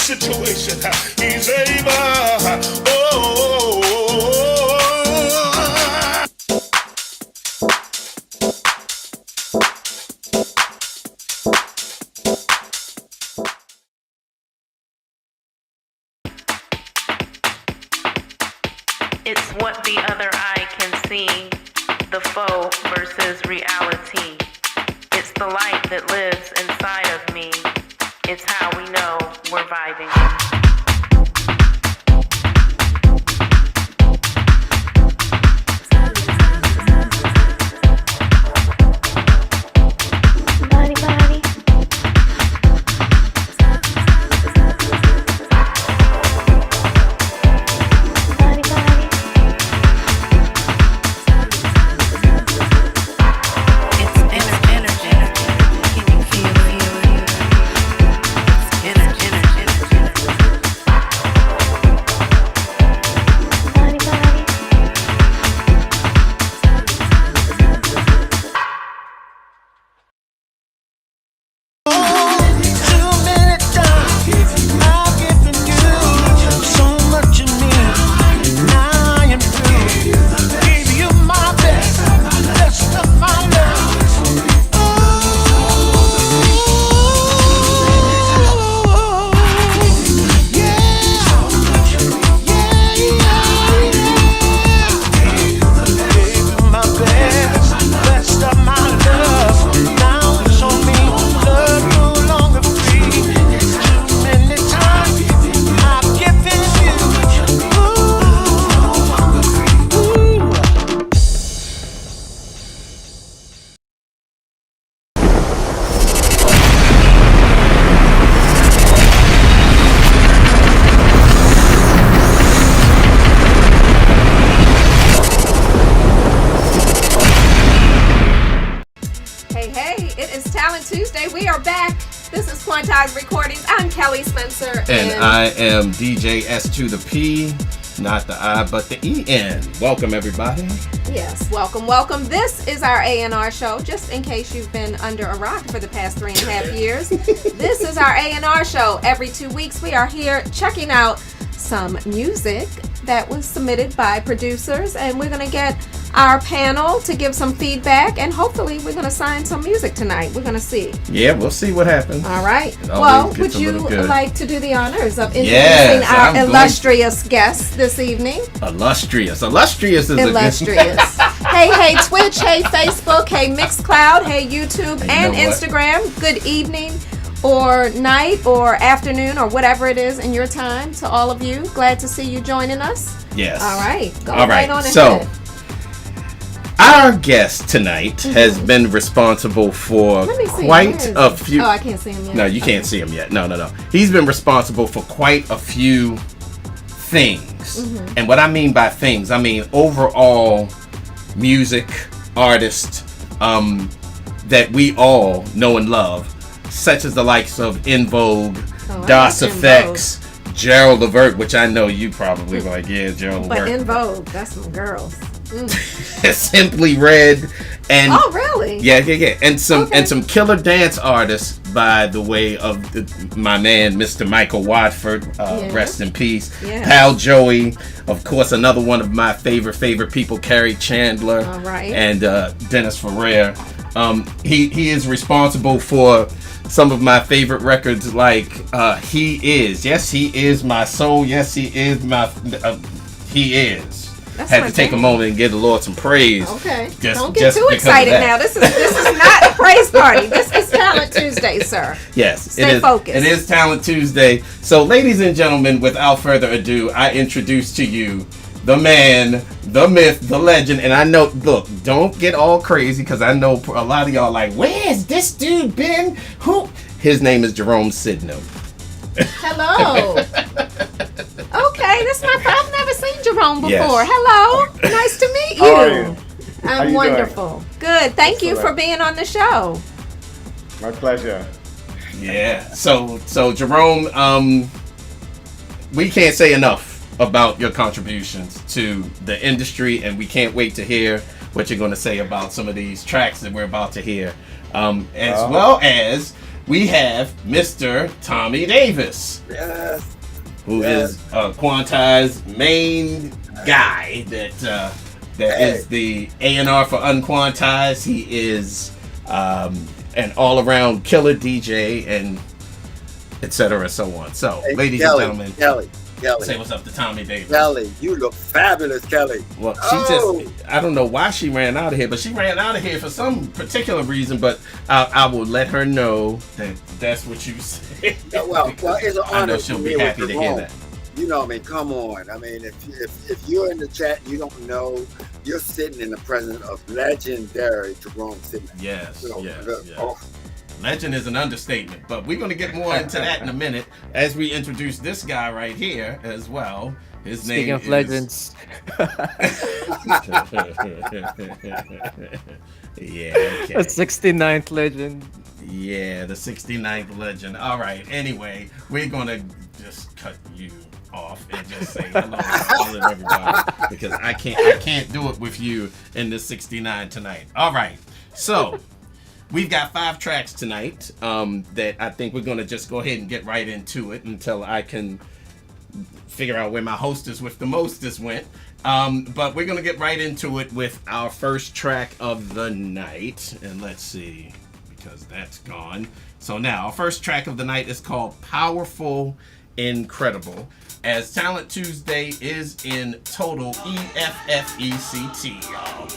situation. He's able. It's what the other eye can see, the faux versus reality. It's the light that lives inside of me. It's how we know we're vibing. And I am DJ S to the P, not the I, but the EN. Welcome, everybody. Yes, welcome. This is our A&R show, just in case you've been under a rock for the past 3.5 years. This is our A&R show. Every 2 weeks, we are here checking out some music that was submitted by producers, and we're going to get our panel to give some feedback, and hopefully we're going to sign some music tonight. We're going to see. Yeah, we'll see what happens. All right. Well, would you like to do the honors of introducing our illustrious guest this evening? Illustrious is illustrious. Hey, Twitch, hey, Facebook, hey, Mixcloud, hey, YouTube, and Instagram. Good evening or night or afternoon or whatever it is in your time to all of you. Glad to see you joining us. Yes. All right. Go right on ahead. So, our guest tonight has been responsible for quite a few... Oh, I can't see him yet. No, you can't see him yet. No. He's been responsible for quite a few things. And what I mean by things, I mean overall music artist that we all know and love, such as the likes of In Vogue, Das Effects, Gerald Levert, which I know you probably like, yeah, Gerald Levert. But In Vogue, that's some girls. Simply Red, and oh really? Yeah, and some killer dance artists by the way of my man Mr. Michael Watford, rest in peace. Yeah. Pal Joey, of course, another one of my favorite people, Carrie Chandler, and Dennis Ferrer. He is responsible for some of my favorite records, like He Is My Soul. Yes, he is my he is. That's had to take a moment and give the Lord some praise. Okay. Don't get too excited now. This is not a praise party. This is Talent Tuesday, sir. Yes. Stay focused. It is Talent Tuesday. So, ladies and gentlemen, without further ado, I introduce to you the man, the myth, the legend. And I know, look, don't get all crazy, because I know a lot of y'all like, where's this dude been? Who? His name is Jerome Sydenham. Hello. Okay, this is my friend. I've never seen Jerome before. Yes. Hello. Nice to meet you. How are you? I'm wonderful. Doing? Good. Thank you for being on the show. My pleasure. Yeah. So Jerome, we can't say enough about your contributions to the industry, and we can't wait to hear what you're going to say about some of these tracks that we're about to hear, as well as we have Mr. Tommy Davis. Yes. Who is Quantize's main guy that is the A&R for Unquantized. He is an all-around killer DJ and etc. so on. So, hey, ladies Kelly, and gentlemen, Kelly, say what's up to Tommy Davis. Kelly, you look fabulous, Kelly. Well, she I don't know why she ran out of here, but she ran out of here for some particular reason, but I will let her know that that's what you said. Well, it's an honor. I know she'll be happy to hear that. You know, I mean, come on. I mean, if you're in the chat and you don't know, you're sitting in the presence of legendary Jerome Sydenham. Yes, yes. Oh. Legend is an understatement, but we're going to get more into that in a minute as we introduce this guy right here as well. His Speaking name of is... legends. Yeah, okay. A 69th legend. Yeah, the 69th legend. All right, anyway, we're going to just cut you off and just say hello to everybody, because I can't do it with you in the 69 tonight. All right, so we've got 5 tracks tonight that I think we're going to just go ahead and get right into it until I can figure out where my hostess with the mostest went. But we're going to get right into it with our first track of the night. And let's see, because that's gone. So now, our first track of the night is called Powerful Incredible, as Talent Tuesday is in total EFFECT, y'all.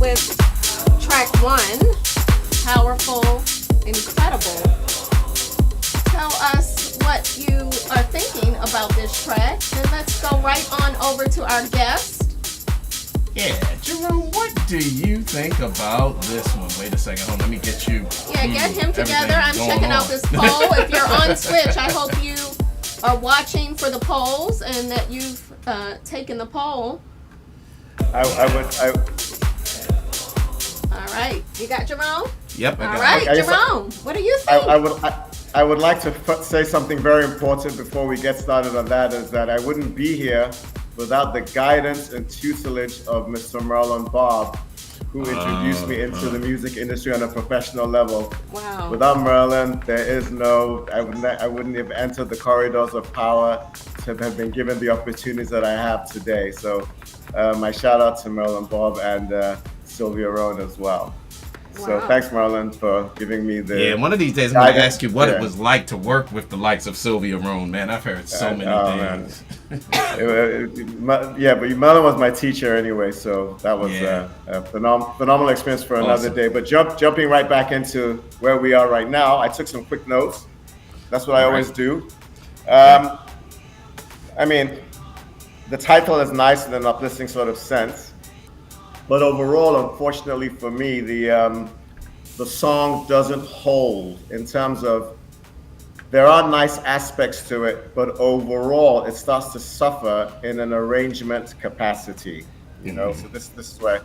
with track 1, Powerful, Incredible. Tell us what you are thinking about this track, and let's go right on over to our guest. Yeah, Jerome, what do you think about this one? Wait a second, hold on, let me get you. Yeah, get him together. I'm checking out this poll. If you're on Twitch, I hope you are watching for the polls and that you've taken the poll. All right, you got Jerome? Yep, I got All right, it. Jerome, what do you think? I would like to say something very important before we get started on that, is that I wouldn't be here without the guidance and tutelage of Mr. Merlin Bob, who introduced me into the music industry on a professional level. Wow. Without Merlin, I wouldn't have entered the corridors of power to have been given the opportunities that I have today. So my shout out to Merlin Bob and Sylvia Rohn as well. So Wow. thanks, Merlin, for giving me the... Yeah, one of these days I'm going to ask you what it was like to work with the likes of Sylvia Rohn, man. I've heard so many things. Yeah, but Merlin was my teacher anyway, so that was a phenomenal experience for another day. But jumping right back into where we are right now, I took some quick notes. That's what I always do. I mean, the title is nice in an uplifting sort of sense. But overall, unfortunately for me, the song doesn't hold in terms of, there are nice aspects to it, but overall it starts to suffer in an arrangement capacity. You know, so this is where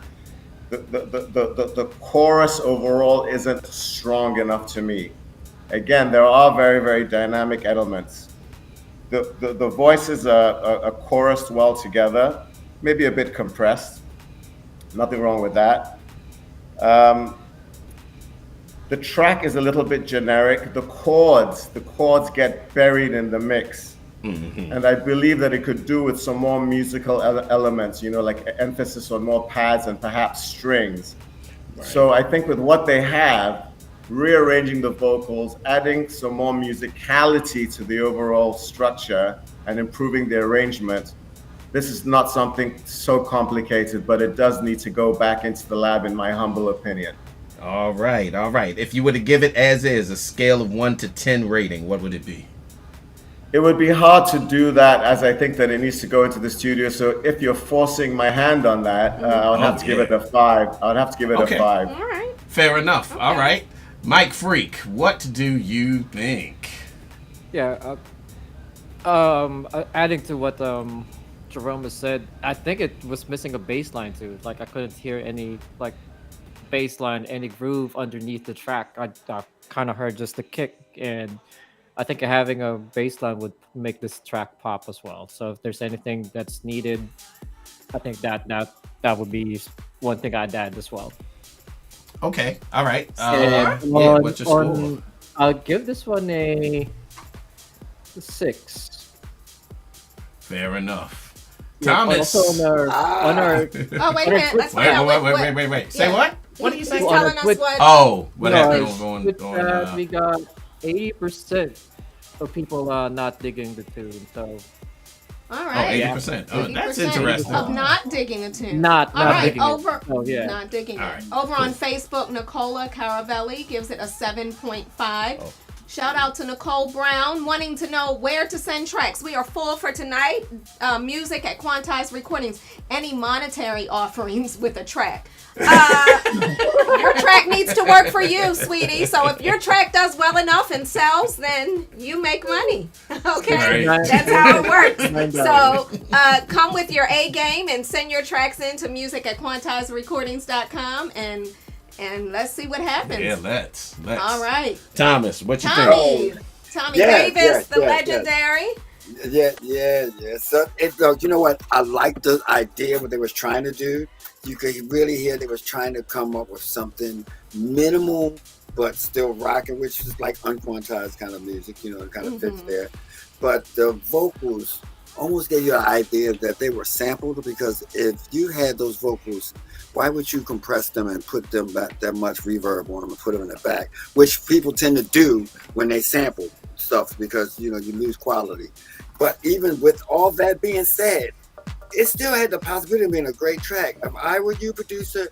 the chorus overall isn't strong enough to me. Again, there are very, very dynamic elements. The voices are chorused well together, maybe a bit compressed. Nothing wrong with that. The track is a little bit generic. The chords get buried in the mix. Mm-hmm. And I believe that it could do with some more musical elements, you know, like emphasis on more pads and perhaps strings. Right. So I think with what they have, rearranging the vocals, adding some more musicality to the overall structure and improving the arrangement, this is not something so complicated, but it does need to go back into the lab, in my humble opinion. All right. If you were to give it as is, a scale of 1 to 10 rating, what would it be? It would be hard to do that, as I think that it needs to go into the studio. So if you're forcing my hand on that, I would have to give it a 5. I would have to give it a 5. All right. Fair enough. Okay. All right. Mike Freak, what do you think? Yeah. Adding to what Jerome has said, I think it was missing a bass line too. Like I couldn't hear any like bass line, any groove underneath the track. I kind of heard just the kick, and I think having a bass line would make this track pop as well. So if there's anything that's needed, I think that would be one thing I'd add as well. Okay, all right. What's your score? I'll give this one a 6. Fair enough. Yeah, Thomas. Also on our Oh, wait a minute. Let's find out wait. Say what? What do you say? He's telling us what. Oh, what happened we got 80% of people not digging the tune. So. All right. 80%. Oh, that's interesting. Of not digging the tune. Not digging it. Oh, yeah. Not digging All it. right, Over cool. on Facebook, Nicola Caravelli gives it a 7.5. Oh. Shout out to Nicole Brown, wanting to know where to send tracks. We are full for tonight. Music at Quantized Recordings. Any monetary offerings with a track. Your track needs to work for you, sweetie. So if your track does well enough and sells, then you make money. Okay? Right. That's how it works. So come with your A game and send your tracks in to music at quantizedrecordings.com and let's see what happens. Yeah, let's. All right. Thomas, what you think? Tommy Davis, the legendary. Yeah. So, you know what? I like the idea what they was trying to do. You could really hear they was trying to come up with something minimal, but still rocking, which is like unquantized kind of music, you know, it kind of fits there. But the vocals almost gave you an idea that they were sampled, because if you had those vocals, why would you compress them and put them back that much reverb on them and put them in the back, which people tend to do when they sample stuff, because, you know, you lose quality. But even with all that being said, it still had the possibility of being a great track. If I were you, producer,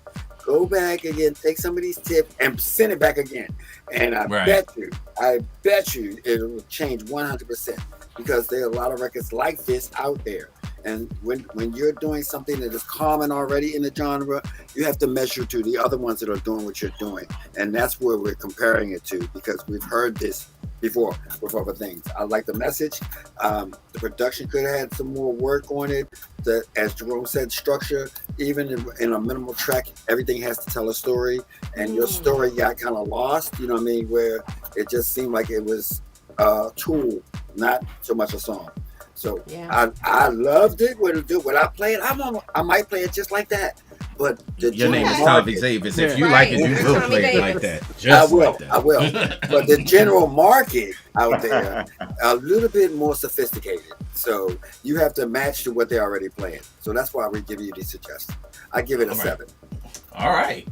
go back again, take some of these tips and send it back again. And I bet you it will change 100% because there are a lot of records like this out there. And when you're doing something that is common already in the genre, you have to measure to the other ones that are doing what you're doing. And that's where we're comparing it to, because we've heard this before with other things. I like the message. The production could have had some more work on it. As Jerome said, structure, even in a minimal track, everything has to tell a story. And your story got kind of lost, you know what I mean, where it just seemed like it was a tool, not so much a song. So I loved it. When I play it, I might play it just like that. But your name is Tommy Davis. If you like it, you will play it like that. Just I will. But the general market out there, a little bit more sophisticated. So you have to match to what they're already playing. So that's why we give you these suggestions. I give it a 7. All right.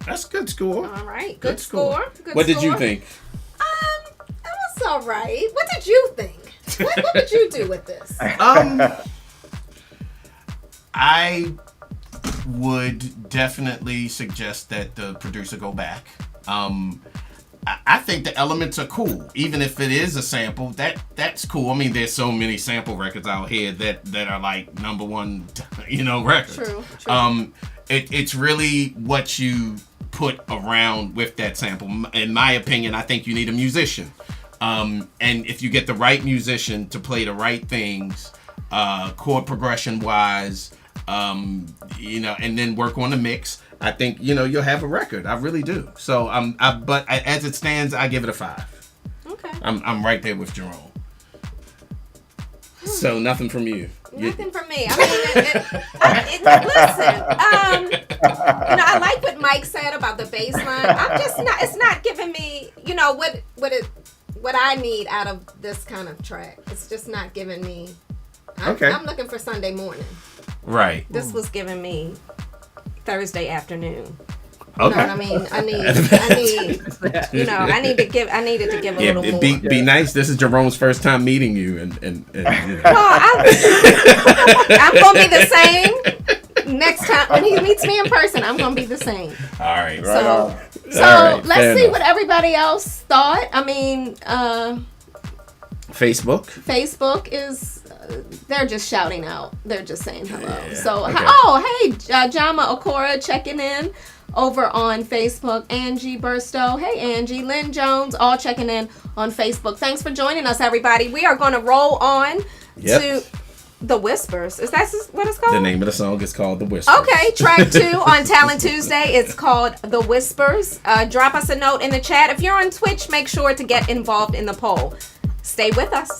That's good score. All right. Good score. What did you think? It was all right. What did you think? What did you do with this? I would definitely suggest that the producer go back. I think the elements are cool, even if it is a sample. That's cool. I mean, there's so many sample records out here that are like #1, records. True. It's really what you put around with that sample. In my opinion, I think you need a musician. And if you get the right musician to play the right things, chord progression wise, and then work on the mix, I think, you'll have a record. I really do. So, but as it stands, I give it a 5. Okay. I'm right there with Jerome. So nothing from you. Nothing from me. I mean, listen. I like what Mike said about the bass line. I'm just not. It's not giving me, what I need out of this kind of track. It's just not giving me. I'm looking for Sunday morning. Right. This was giving me Thursday afternoon. Okay. You know what I mean? I needed to give a little more. Be nice. This is Jerome's first time meeting you, and Well, I'm gonna be the same next time when he meets me in person. I'm gonna be the same. All right. So right, let's see what everybody else thought. I mean, Facebook is. They're just shouting out. They're just saying hello. Yeah, so, okay. Jama Okora checking in over on Facebook. Angie Burstow. Hey, Angie. Lynn Jones, all checking in on Facebook. Thanks for joining us, everybody. We are going to roll on to The Whispers. Is that what it's called? The name of the song is called The Whispers. Okay, track 2 on Talent Tuesday. It's called The Whispers. Drop us a note in the chat. If you're on Twitch, make sure to get involved in the poll. Stay with us.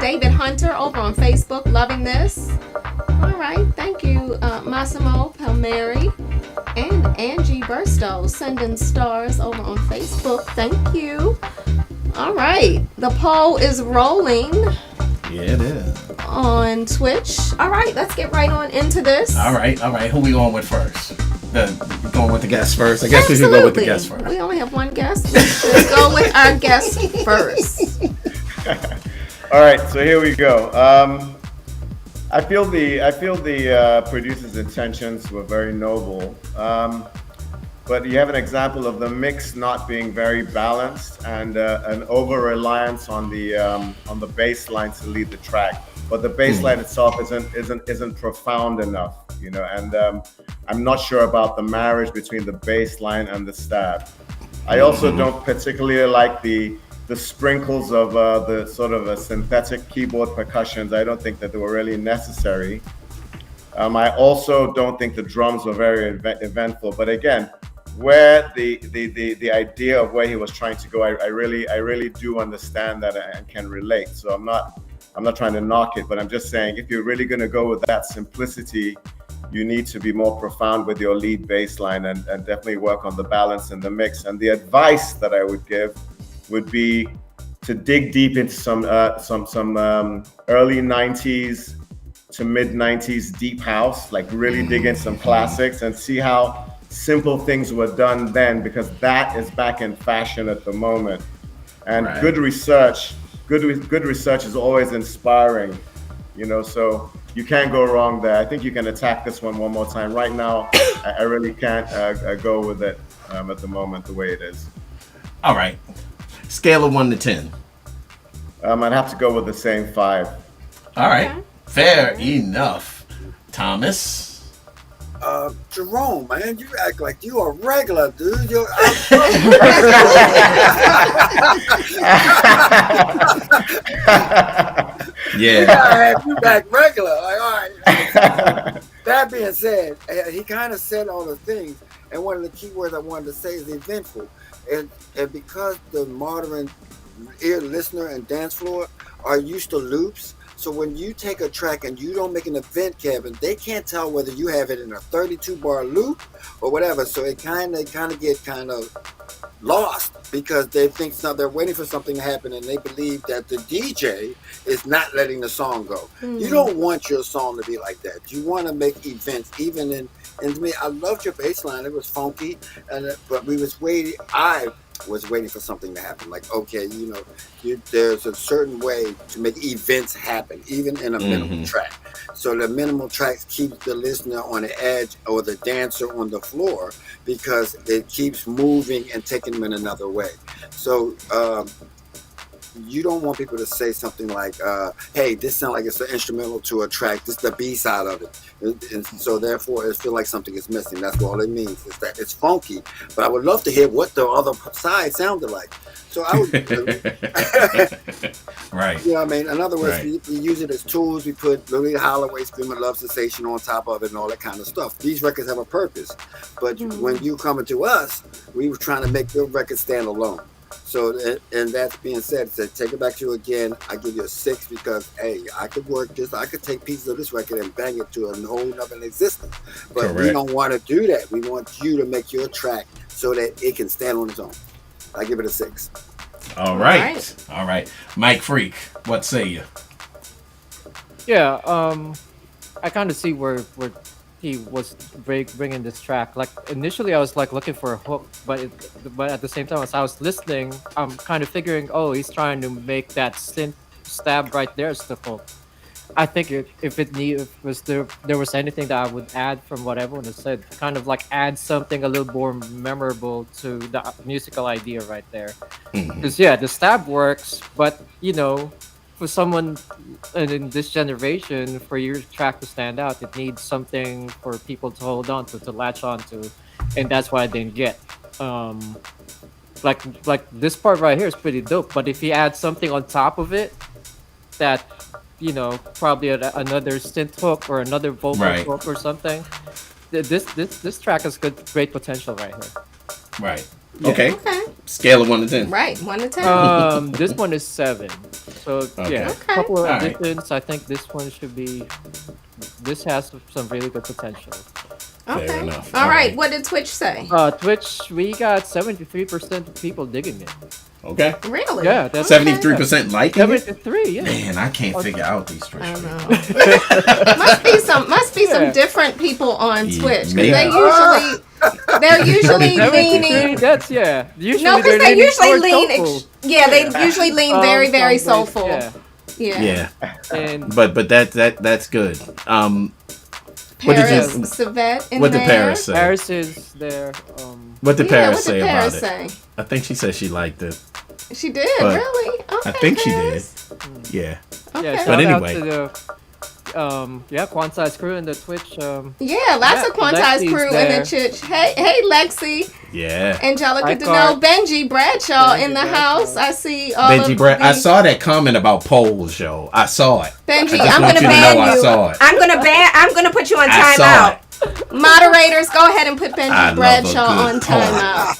David Hunter over on Facebook, loving this. All right, thank you, Massimo Palmieri and Angie Burstow, sending stars over on Facebook. Thank you. All right, the poll is rolling. Yeah, it is. On Twitch. All right, let's get right on into this. All right. Who we going with first? Going with the guest first? I guess we should go with the guest first. We only have one guest. Let's go with our guest first. All right, so here we go. I feel the producer's intentions were very noble, but you have an example of the mix not being very balanced and an over reliance on the bass line to lead the track. But the bass line itself isn't profound enough, you know. And I'm not sure about the marriage between the bass line and the stab. I also don't particularly like the sprinkles of the sort of a synthetic keyboard percussions. I don't think that they were really necessary. I also don't think the drums were very eventful. But again, where the idea of where he was trying to go, I really do understand that and can relate. So I'm not trying to knock it, but I'm just saying if you're really going to go with that simplicity, you need to be more profound with your lead bass line and definitely work on the balance and the mix. And the advice that I would give would be to dig deep into some early 90s to mid 90s deep house, like really dig in some classics and see how simple things were done then, because that is back in fashion at the moment. And good research is always inspiring, you know, so you can't go wrong there. I think you can attack this one more time. Right now, I really can't go with it at the moment the way it is. All right. Scale of 1 to 10. I'd have to go with the same 5. All right. Okay. Fair enough. Thomas? Jerome, man, you act like you a regular, dude. Yeah. I have you back regular. Like, all right. That being said, he kind of said all the things, and one of the key words I wanted to say is eventful. And because the modern ear listener and dance floor are used to loops, so when you take a track and you don't make an event, Kevin, they can't tell whether you have it in a 32-bar loop or whatever. So it kind of get lost because they think they're waiting for something to happen, and they believe that the DJ is not letting the song go. You don't want your song to be like that. You want to make events, even in. And to me, I loved your bass line. It was funky, but I was waiting for something to happen. Like, okay, you know, there's a certain way to make events happen, even in a minimal track. So the minimal tracks keep the listener on the edge or the dancer on the floor because it keeps moving and taking them in another way. So you don't want people to say something like, hey, this sounds like it's an instrumental to a track. This is the B side of it. And so therefore it feels like something is missing. That's all it means, is that it's funky. But I would love to hear what the other side sounded like. So I would right. You know what I mean? In other words, we use it as tools. We put Lolita Holloway, Screaming Love Sensation on top of it and all that kind of stuff. These records have a purpose. But when you coming to us, we were trying to make your record stand alone. So, and that being said, take it back to you again. I give you a 6 because, hey, I could take pieces of this record and bang it to a whole nother existence. But Correct. We don't want to do that. We want you to make your track so that it can stand on its own. I give it a 6. All right. Mike Freak, what say you? Yeah, I kind of see where he was bringing this track. Like initially I was like looking for a hook, but at the same time as I was listening, I'm kind of figuring, oh, he's trying to make that synth stab right there as the hook. I think if there was anything that I would add from what everyone has said, kind of like add something a little more memorable to the musical idea right there. Because the stab works, but you know, for someone in this generation, for your track to stand out, it needs something for people to hold on to latch on to, and that's what I didn't get. Like this part right here is pretty dope, but if you add something on top of it, that you know, probably another synth hook or another vocal hook or something, this track has great potential right here. Right. Okay. Scale of 1 to 10. Right, 1 to 10. This one is 7. So Okay. yeah, Okay. a couple of All right. additions. I think this one should be. This has some really good potential. Okay. enough. All All right. right. What did Twitch say? Twitch, we got 73% of people digging it. Okay. Really? Yeah, that's 73% liking it. 73. Yeah. Man, I can't figure out these Twitch. I know. must be some Yeah. different people on Yeah, Twitch. 'Cause maybe. they're usually 73. leaning. That's yeah. Usually No, because they're they leaning usually towards lean. soulful. They usually lean very, very Some soulful. ways, Yeah. Yeah, And but that's good. What did Paris, you? Savet in What there. did Paris say? Paris is there. What did Yeah, Paris what say did about Paris it? say? I think she said she liked it. She did, But really? Okay, I think she did. Paris. Yeah. Okay. Yeah, But shout anyway. out to the Quantize crew and the Twitch. Yeah, lots Yeah, of Quantize Lexi's crew in there. the church. Hey, Lexi, Yeah. Angelica Hi, Deneau, Card. Benji Bradshaw Benji in the Bradshaw. house. I see all Benji of Brett, I the- saw that comment about polls, yo. I saw it. Benji, I just I'm want gonna you to ban know I you. saw it. I'm gonna put you on I saw timeout. it. Moderators, go ahead and put I Benji love a Bradshaw good on poll. timeout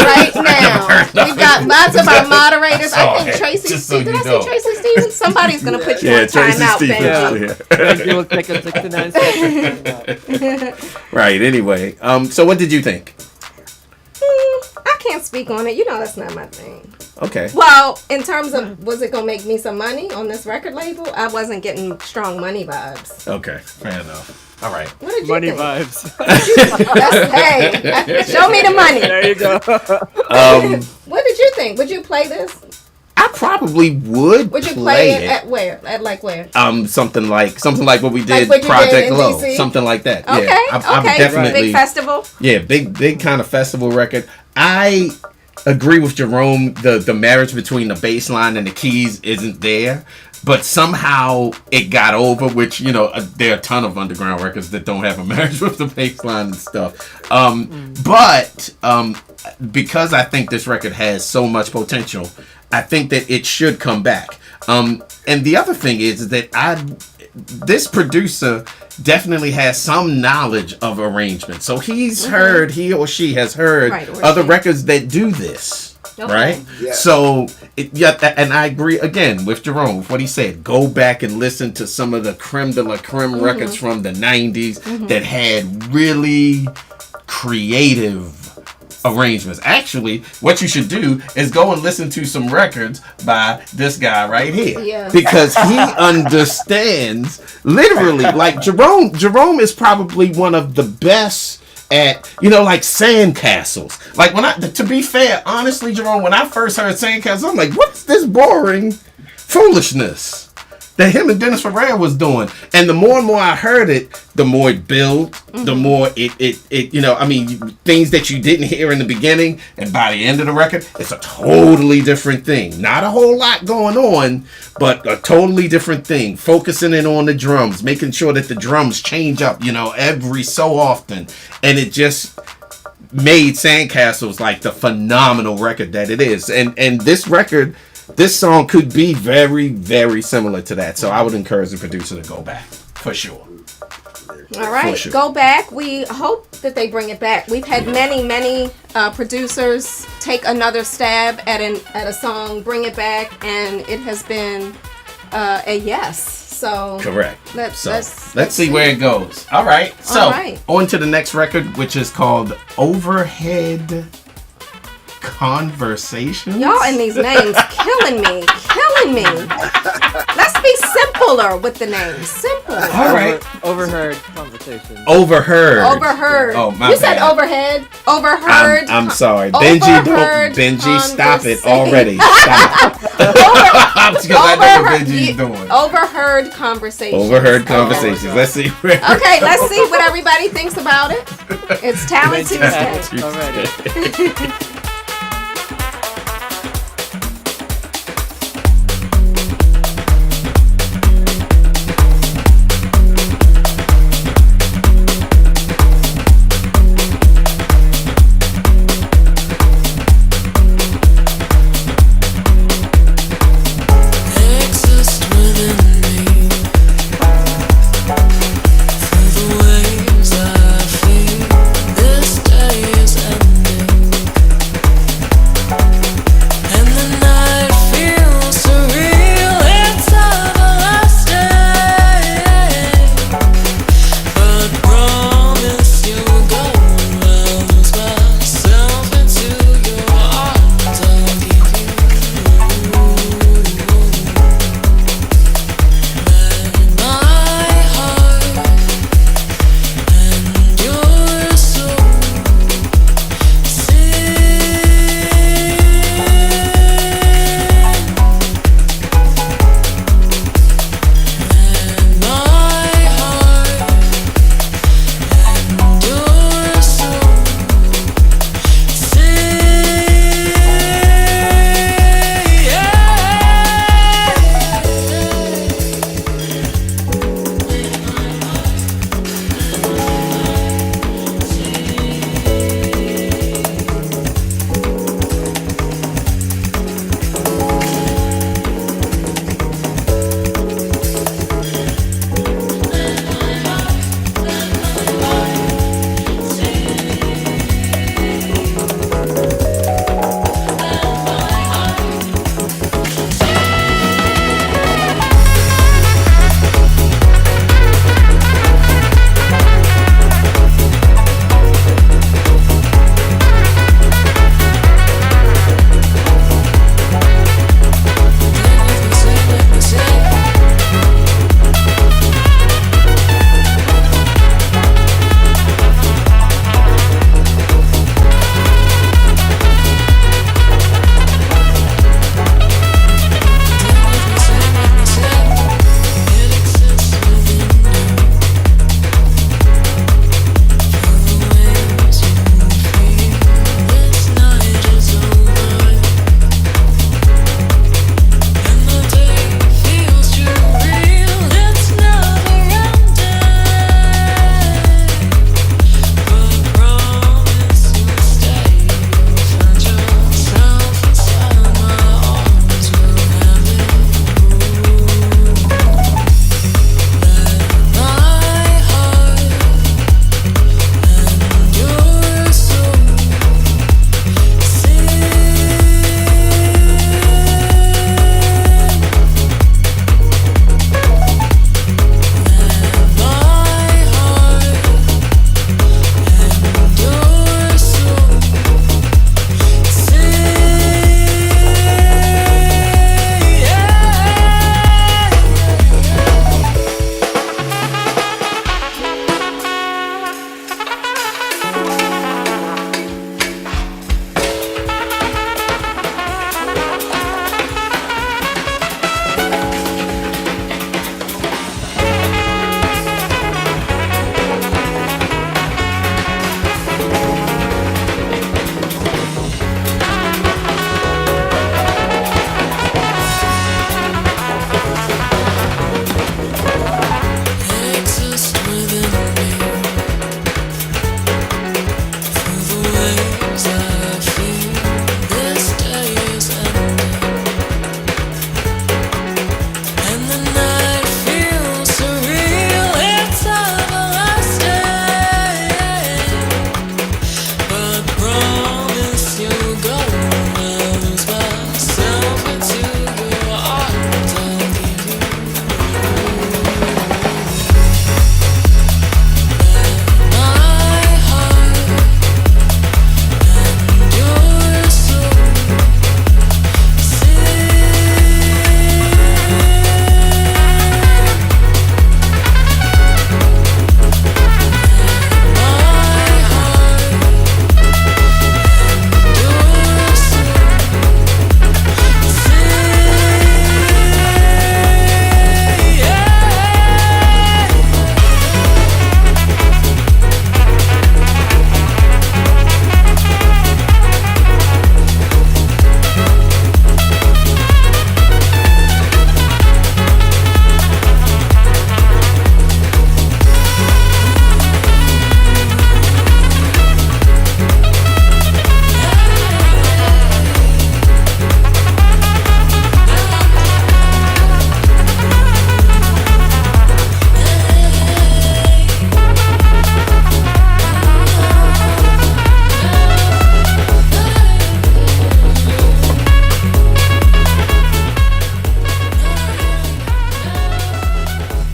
right now. We've got lots of our moderators. saw I think it, Tracy. just so Did you I know. see Tracy Stevens? Somebody's gonna put you Yeah, on Tracy timeout, Stevens. Benji. Benji will take a 69 seconds. Right. Anyway, so what did you think? I can't speak on it. You know that's not my thing. Okay. Well, in terms of was it gonna make me some money on this record label, I wasn't getting strong money vibes. Okay. Fair enough. All right. What did you Money think? vibes. Hey, show me the money. There you go. What did you think? Would you play this? I probably would. Would you play it at where? At like where? Something like what we did, Like what you Project did in Low, DC? something like that. Okay, Yeah, I'm okay. definitely Big festival. Yeah, big kind of festival record. I agree with Jerome. The marriage between the bass line and the keys isn't there, but somehow it got over. Which there are a ton of underground records that don't have a marriage with the bass line and stuff. But because I think this record has so much potential, I think that it should come back. And the other thing is that this producer definitely has some knowledge of arrangement. So he or she has heard Right, or other she. records that do this. Okay. Right? Yeah. So, and I agree again with Jerome, with what he said. Go back and listen to some of the creme de la creme records from the 90s that had really creative arrangements. Actually, what you should do is go and listen to some records by this guy right here. Yes. Because he understands literally, like Jerome is probably one of the best at, like sandcastles. Like to be fair, honestly, Jerome, when I first heard sandcastles, I'm like, what's this boring foolishness that him and Dennis Ferrer was doing? And the more and more I heard it, the more it built, the more it things that you didn't hear in the beginning, and by the end of the record, it's a totally different thing. Not a whole lot going on, but a totally different thing. Focusing in on the drums, making sure that the drums change up, every so often. And it just made Sandcastles like the phenomenal record that it is. And this record, this song could be very, very similar to that. So I would encourage the producer to go back for sure. All right, sure. go back. We hope that they bring it back. We've had many producers take another stab at a song, bring it back, and it has been a yes. So Correct. Let's see where it goes. All right. So All right. on to the next record, which is called Overhead Conversations. Y'all and these names killing me. Let's be simpler with the names. Simple. All right. Overheard conversation. Overheard. Overheard. Oh, my You said bad. overhead. Overheard. I'm sorry. Overheard Benji, stop it conversation. already. Stop. Because I know what Benji's doing. Overheard conversations. Overheard conversations. Let's see where. Okay, let's see what everybody thinks about it. It's Talent Tuesday. Alrighty. Exist within me for the ways I feel. This day is ending.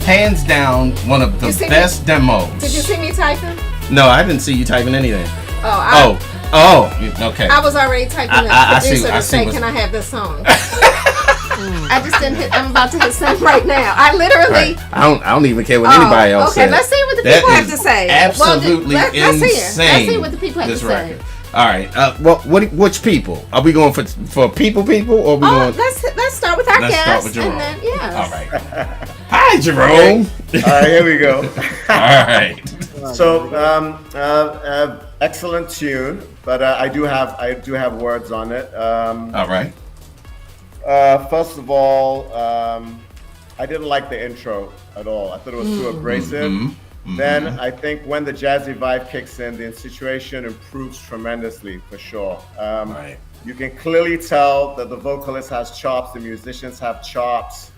hands down one of the You see me? best demos. Did you see me typing? No, I didn't see you typing anything. Oh, Okay. I was already typing the I see- producer I to see say, what's- can I have this song? I just didn't hit. I'm about to hit send right now. I literally. Right. I don't even care what anybody else okay, says. let's see what the That people have is to say. Absolutely let's insane. Let's see what the people have this to say. record. All right. Which people are we going for? People, or are we going? Let's start with our Let's guest. start with Jerome. And then, yes. All right. Hi, Jerome. All right, here we go. All right. So, excellent tune, but I do have words on it. All right. First of all, I didn't like the intro at all. I thought it was too abrasive. Then I think when the jazzy vibe kicks in, the situation improves tremendously for sure. Right. You can clearly tell that the vocalist has chops, the musicians have chops,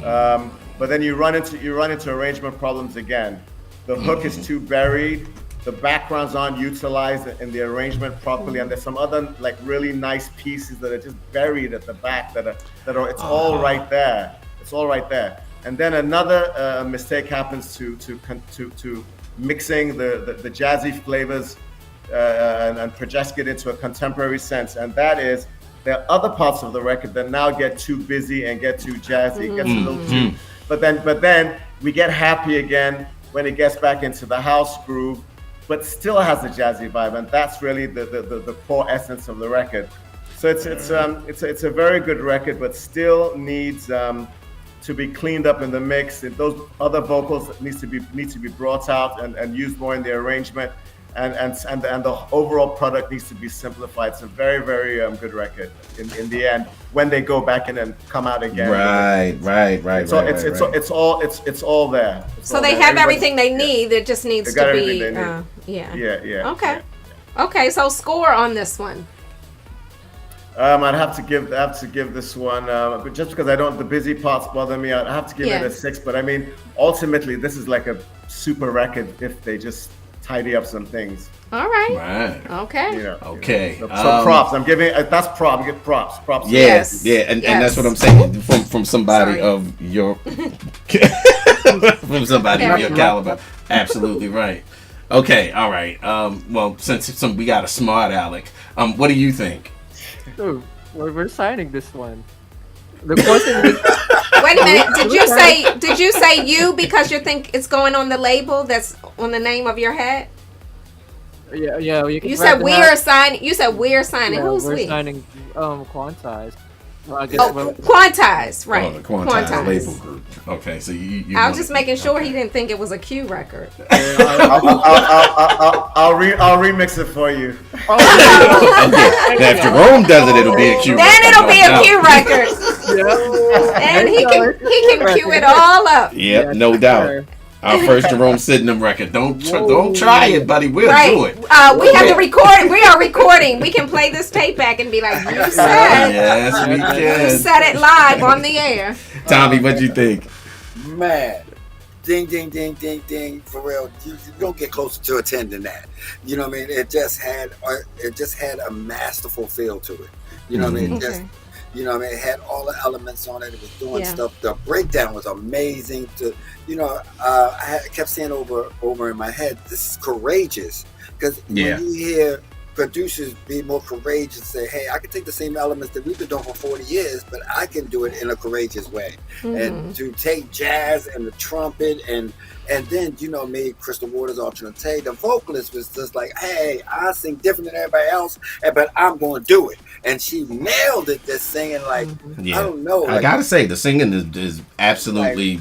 but then you run into arrangement problems again. The hook is too buried. The backgrounds aren't utilized in the arrangement properly, and there's some other like really nice pieces that are just buried at the back that are it's all right there. It's all right there. And then another mistake happens to mixing the jazzy flavors and projecting it into a contemporary sense, and that is there are other parts of the record that now get too busy and get too jazzy. It gets a little too. But then we get happy again when it gets back into the house groove, but still has a jazzy vibe, and that's really the core essence of the record. So it's a very good record, but still needs to be cleaned up in the mix. Those other vocals need to be brought out and used more in the arrangement, and the overall product needs to be simplified. It's a very, very good record in the end when they go back in and come out again. Right. It's all there. It's So all they there. have Everybody- everything they need. It just needs They got to be. everything they need. Yeah. Okay. Okay. So score on this one. I'd have to give this one, but just because the busy parts bother me, I'd have to give it a 6. But I mean, ultimately, this is like a super record if they just tidy up some things. All right. Right. Okay. Okay. So props. I'm giving that's prop. I get props. Props. Yes. And that's what I'm saying from somebody Sorry. of your from somebody of your caliber. Absolutely right. Okay. All right. Well, since we got a smart Alec, what do you think? Dude, we're signing this one. The question is, Wait a minute. Did you say you because you think it's going on the label that's on the name of your hat? yeah. You said we're signing. You said we're signing. Yeah, Who's we're we? signing Quantize. Well, I guess Quantize, right? Oh, the Quantize label group. Okay, so you I was just making sure he didn't think it was a Q record. I'll remix it for you. Okay. Now, if Jerome does it, it'll be a Q. Then it'll be a record. Q record, and he can cue it all up. Yep, no doubt. Our first Jerome Sydenham record. Don't try it, buddy. We'll do it. We have to record. We are recording. We can play this tape back and be like, "You said, Yes, we you can. said it live on the air." Tommy, what you think? Man, ding, ding, ding, ding, ding. For real, you don't get closer to a 10 than that. You know what I mean? It just had a masterful feel to it. You know what I mean? Okay. You know what I mean? It had all the elements on it. It was doing Yeah. stuff. The breakdown was amazing. I kept saying over in my head, this is courageous. Because when you hear producers be more courageous, say, hey, I can take the same elements that we've been doing for 40 years, but I can do it in a courageous way. And to take jazz and the trumpet and then, me, Crystal Waters, alternate take, the vocalist was just like, hey, I sing different than everybody else, but I'm going to do it. And she nailed it, just singing like, I don't know. I gotta say, the singing is absolutely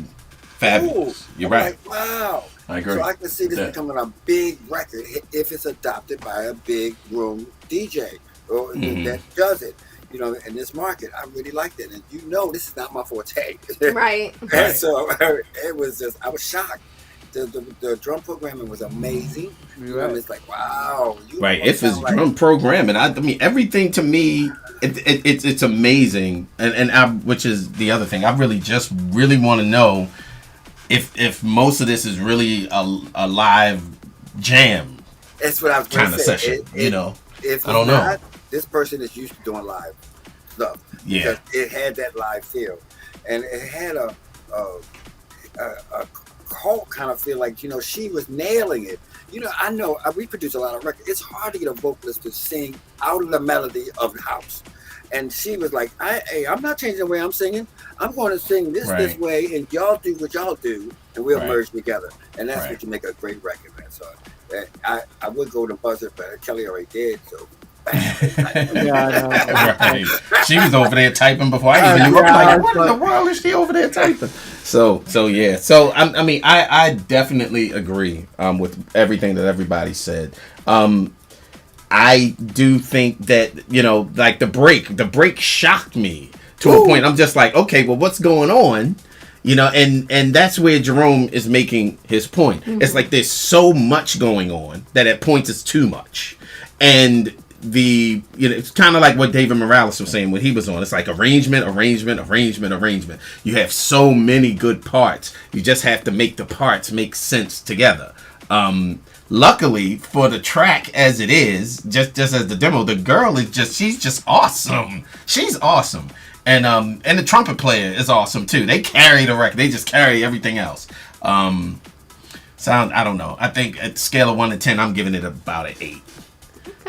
fabulous. Ooh, You're right. Like, wow. I agree. So I can see this becoming a big record if it's adopted by a big room DJ or that does it. In this market, I really liked it. And this is not my forte. Right. And so it was just, I was shocked. The drum programming was amazing. It's like, wow. Right. If it's drum programming, I mean, everything to me, it's amazing. And which is the other thing. I really want to know if most of this is really a live jam. That's what I was kind of session. If I don't know. This person is used to doing live stuff. Yeah. Because it had that live feel, and it had a cult kind of feel like, she was nailing it. I know we produce a lot of records. It's hard to get a vocalist to sing out of the melody of the house. And she was like, I'm not changing the way I'm singing. I'm going to sing this way, and y'all do what y'all do, and we'll merge together. And that's what you make a great record, man. So I would go to buzzer, but Kelly already did. So. Right. She was over there typing before I even knew. I'm like, what in the world is she over there typing? So yeah. So I definitely agree with everything that everybody said. I do think that, like the break shocked me to a point. I'm just like, okay, well, what's going on? And that's where Jerome is making his point. Mm-hmm. It's like there's so much going on that at points it's too much. And it's kind of like what David Morales was saying when he was on. It's like arrangement. You have so many good parts. You just have to make the parts make sense together. Luckily for the track as it is, just as the demo, the girl she's just awesome. She's awesome. And the trumpet player is awesome too. They carry the record. They just carry everything else. I don't know. I think at the scale of 1 to 10, I'm giving it about an 8.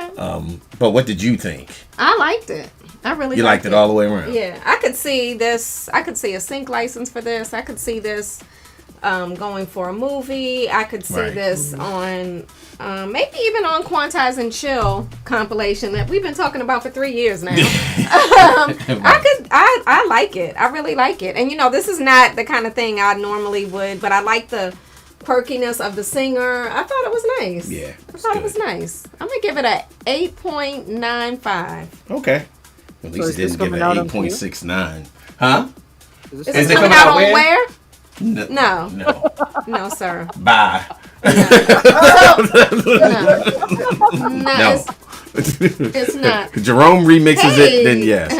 Okay. But what did you think? I liked it. I really You liked it all the way around. Yeah. I could see this. I could see a sync license for this. I could see this going for a movie. I could see this on maybe even on Quantize and Chill compilation that we've been talking about for 3 years now. I like it. I really like it. And this is not the kind of thing I normally would, but I like the quirkiness of the singer. I thought it was nice. Yeah. I thought it was nice. I'm gonna give it a 8.95. Okay. At least it didn't give it 8.69. Huh? Is it coming out on where? No. No, sir. Bye. No. It's not. Jerome remixes it, then yes.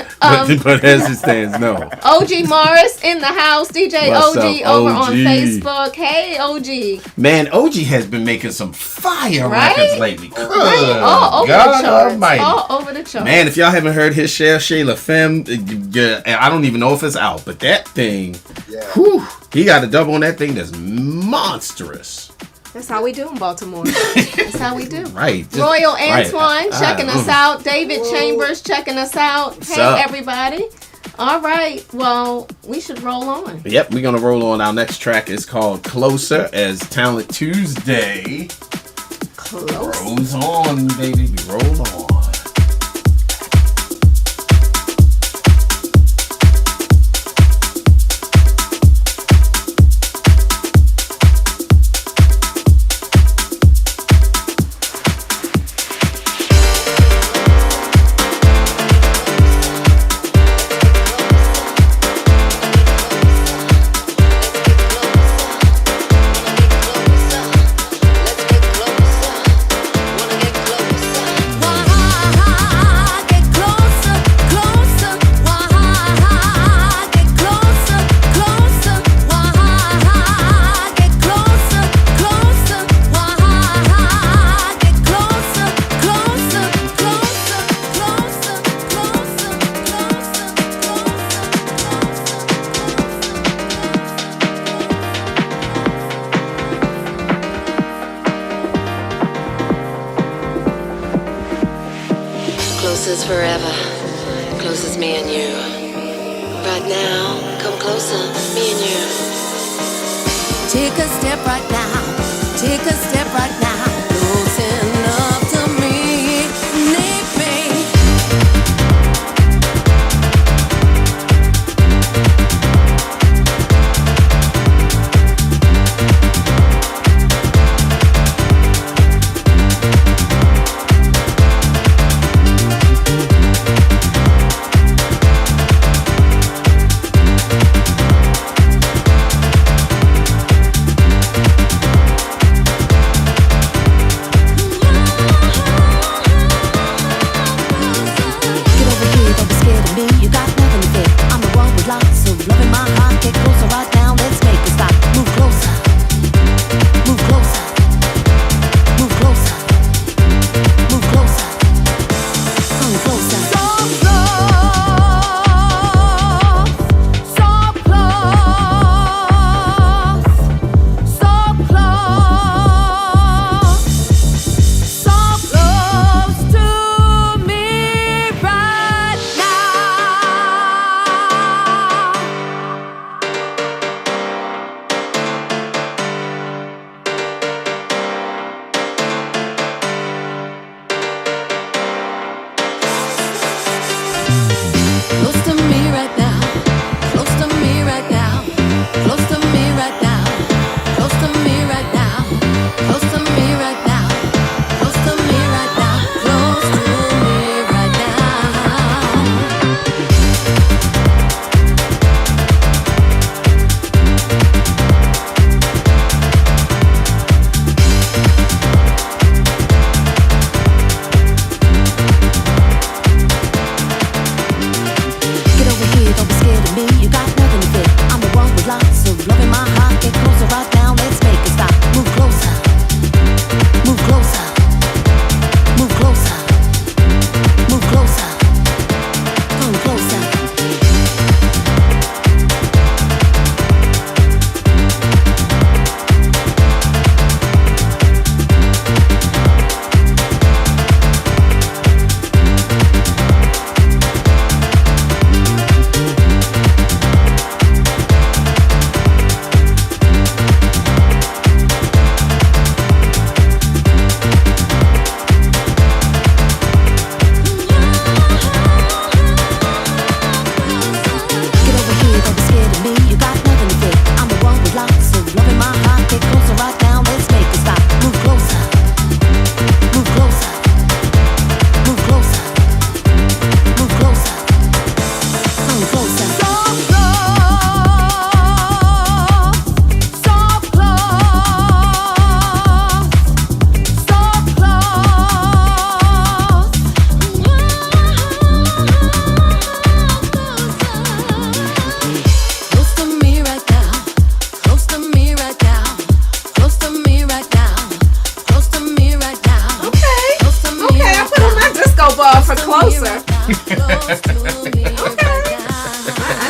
But as it stands, no. OG Morris in the house. DJ What's OG up, over OG? on Facebook. Hey, OG. Man, OG has been making some fire records lately. Good All over God the charts. Almighty. All over the charts. Man, if y'all haven't heard his Cher Shayla Femme, I don't even know if it's out, but that thing, whew, he got a double on that thing that's monstrous. That's how we do in Baltimore. That's how we do. Right. Royal Antoine checking us out. David Chambers checking us out. What's hey, up? everybody. All right. Well, we should roll on. Yep, we're going to roll on. Our next track is called Closer as Talent Tuesday rolls on, baby. Roll on. Closest forever, closest me and you. Right now, come closer, me and you. Take a step right now, take a step right now. Close enough to me, need me.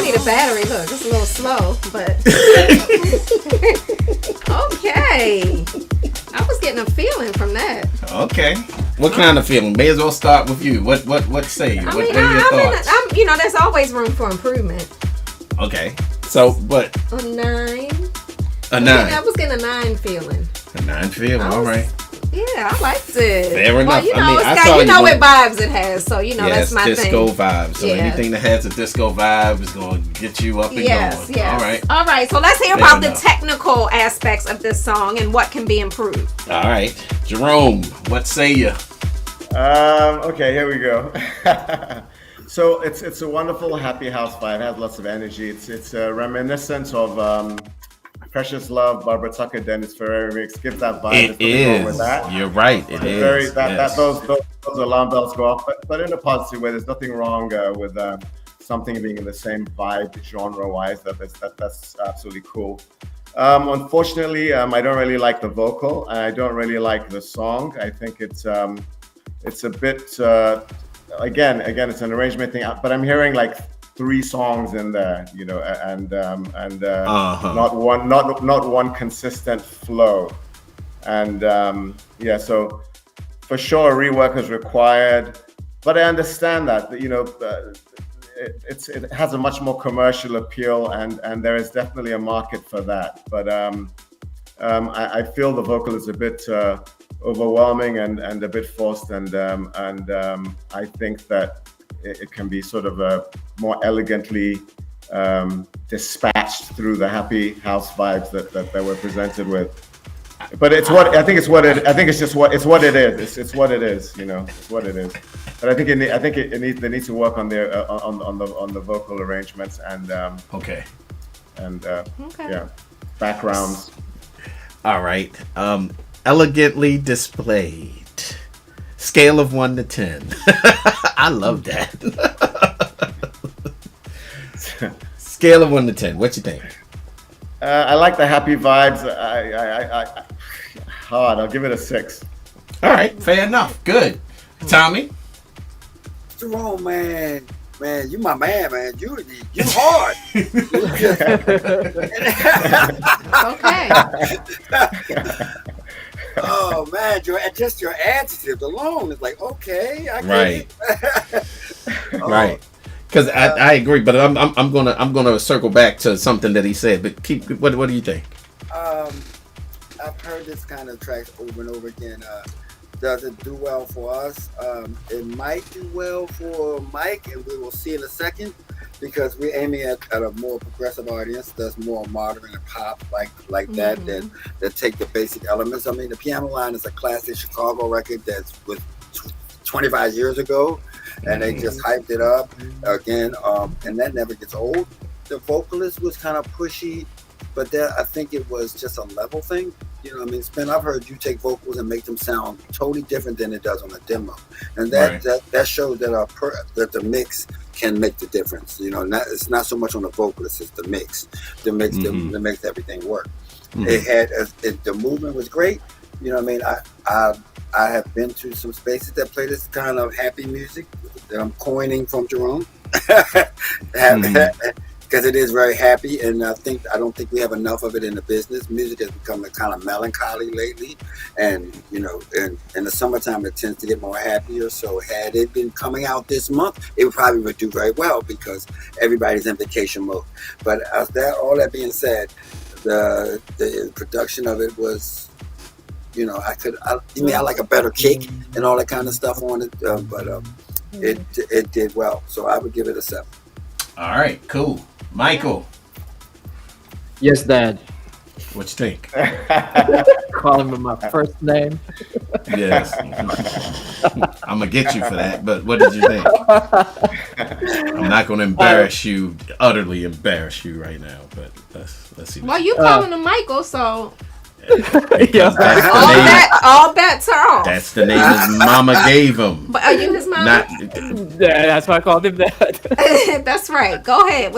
need a battery. Look, it's a little slow, but okay. I was getting a feeling from that. Okay. What kind of feeling? May as well start with you. What say you? What are your thoughts? There's always room for improvement. Okay. So, but A 9. a 9. I was getting a 9 feeling. A 9 feeling. All right. Yeah, I liked it. Fair enough. Well, I saw what vibes it has, so that's my disco thing. vibes. So anything that has a disco vibe is going to get you up and going. Yes. All right. So let's hear Fair about enough. the technical aspects of this song and what can be improved. All right. Jerome, what say you? Okay, here we go. So it's a wonderful happy house vibe. It has lots of energy. It's a reminiscent of Precious Love, Barbara Tucker, Dennis Ferrer remix. Gives that vibe. It is. With that. You're right. It is. Those alarm bells go off, but in a positive way. There's nothing wrong with something being in the same vibe genre-wise. That's absolutely cool. Unfortunately, I don't really like the vocal. I don't really like the song. I think it's a bit again it's an arrangement thing. But I'm hearing like 3 songs in there, and not one consistent flow. And so for sure a rework is required. But I understand that it has a much more commercial appeal, and there is definitely a market for that. But I feel the vocal is a bit overwhelming and a bit forced, and I think that it can be sort of more elegantly dispatched through the happy house vibes that we're presented with. But it's what it is. It's what it is. It's what it is. But I think they need to work on the vocal arrangements and backgrounds. All right. Elegantly displayed. Scale of 1 to 10. I love that. Scale of 1 to 10. What you think? I like the happy vibes. I'll give it a 6. All right, fair enough. Good. Tommy? Jerome, man, you my man. You hard. Okay. Oh man, just your adjective alone is like, okay, I get it. Right. Because I agree, but I'm gonna circle back to something that he said. But what do you think? I've heard this kind of tracks over and over again. Does it do well for us? It might do well for Mike, and we will see in a second, because we're aiming at a more progressive audience that's more modern and pop like that take the basic elements. I mean, the Piano Line is a classic Chicago record that's with 25 years ago, and they just hyped it up again, and that never gets old. The vocalist was kind of pushy, but I think it was just a level thing. You know what I mean? Spen, I've heard you take vocals and make them sound totally different than it does on a demo, and that shows that the mix can make the difference. It's not so much on the vocalist; it's the mix. The mix that makes everything work. It had the movement was great. You know what I mean? I have been to some spaces that play this kind of happy music that I'm coining from Jerome, because it is very happy, and I don't think we have enough of it in the business. Music has become kind of melancholy lately, and in the summertime it tends to get more happier. So had it been coming out this month, it probably would do very well because everybody's in vacation mode. But all that being said, the production of it was, I like a better kick and all that kind of stuff on it, but it did well. So I would give it a 7. All right, cool. Michael. Yes, Dad. What you think? Call him by my first name. Yes. I'm going to get you for that, but what did you think? I'm not going to utterly embarrass you right now, but let's see. Well, you calling him Michael, so... All bets are off. That's the name his mama gave him. But are you his mama? Yeah, that's why I called him that. That's right. Go ahead.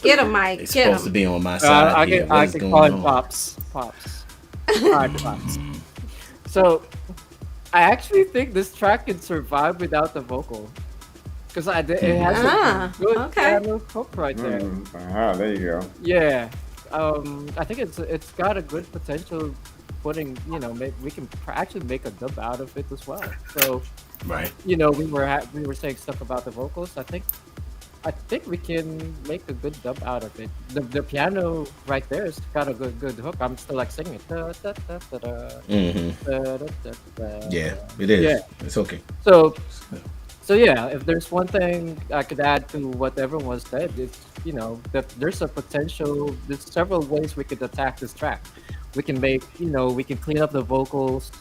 Get him, Mike. He's Get supposed to be on my side. I can call him Pops. All right, Pops. So, I actually think this track can survive without the vocal. because it has a good okay. piano hook right there. There you go. Yeah, I think it's got a good potential. Putting, we can actually make a dub out of it as well. So, right. We were saying stuff about the vocals. I think we can make a good dub out of it. The piano right there has got a good hook. I'm still like singing it. Yeah, it is. Yeah. It's okay. So yeah, if there's one thing I could add to what everyone was said, it's that there's a potential. There's several ways we could attack this track. We can make, we can clean up the vocals,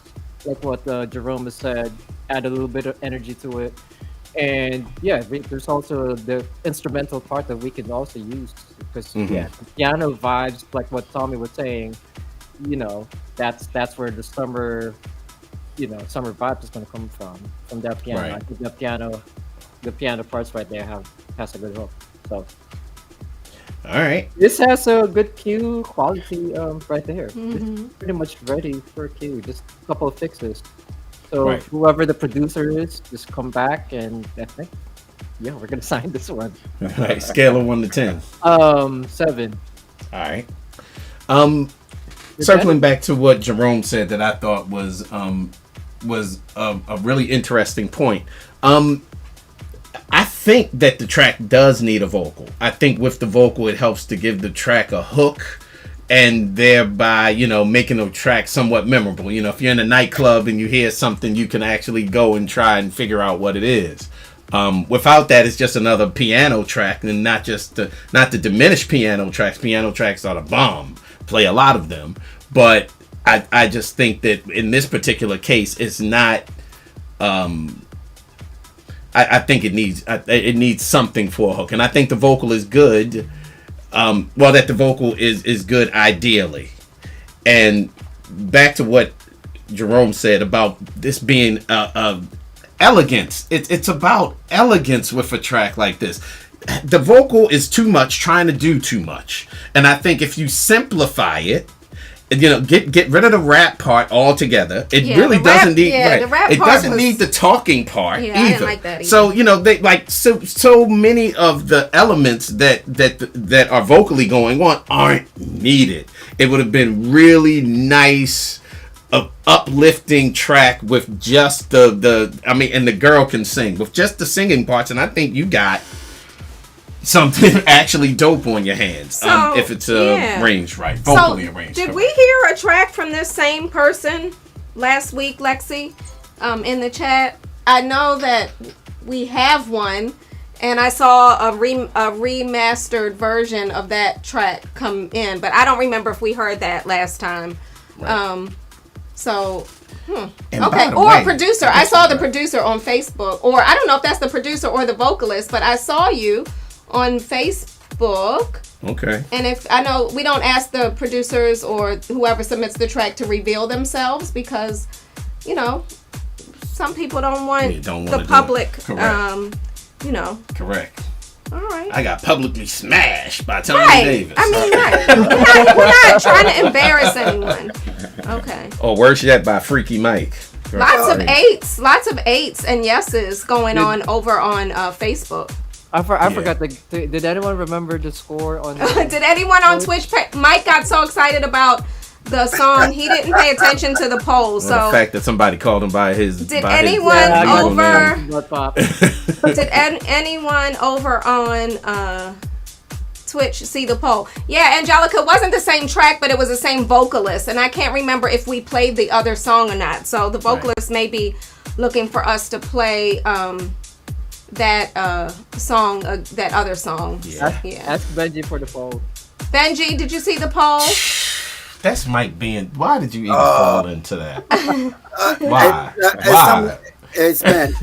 like what Jerome has said, add a little bit of energy to it. And yeah, there's also the instrumental part that we can also use because the piano vibes, like what Tommy was saying, that's where the summer vibe is going to come from that piano. Right. I think the piano parts right there has a good hook. So. All right. This has a good cue quality right there. It's pretty much ready for a cue. Just a couple of fixes. So whoever the producer is, just come back and I think, we're gonna sign this one. All right. Scale of 1 to 10. 7. All right. Circling back to what Jerome said that I thought was a really interesting point. I think that the track does need a vocal. I think with the vocal, it helps to give the track a hook and thereby, making the track somewhat memorable. If you're in a nightclub and you hear something, you can actually go and try and figure out what it is. Without that, it's just another piano track, and not to diminish piano tracks. Piano tracks are the bomb. Play a lot of them. But I just think that in this particular case, it's not... I think it needs something for a hook, and I think the vocal is good. That the vocal is good ideally. And back to what Jerome said about this being elegance. It's about elegance with a track like this. The vocal is too much, trying to do too much, and I think if you simplify it. Get rid of the rap part altogether. It really doesn't need. The rap it part doesn't need the talking part either. I didn't like that either. So they like so many of the elements that are vocally going on aren't needed. It would have been really nice, uplifting track with just and the girl can sing with just the singing parts, and I think you got something actually dope on your hands if it's arranged right, vocally arranged. Did we hear a track from this same person last week, Lexi, in the chat? I know that we have one, and I saw a remastered version of that track come in, but I don't remember if we heard that last time. Right. Okay, or a producer. I saw the producer on Facebook, or I don't know if that's the producer or the vocalist, but I saw you on Facebook. Okay. And if I know we don't ask the producers or whoever submits the track to reveal themselves because, some people don't want the public. Correct. All right. I got publicly smashed by Tommy Davis. I mean, we're not trying to embarrass anyone. Okay. Or worse yet, by Freaky Mike. Lots of eights and yeses going on over on Facebook. I forgot. Did anyone remember the score on? Did anyone on Twitch? Mike got so excited about the song he didn't pay attention to the poll. So the fact that somebody called him by his. Did by anyone his over? Did anyone over on Twitch see the poll? Yeah, Angelica wasn't the same track, but it was the same vocalist, and I can't remember if we played the other song or not. So the vocalist may be looking for us to play that song, that other song. Yeah. Ask Benji for the poll. Benji, did you see the poll? That's Mike being. Why did you even fall into that? Why? Why? It's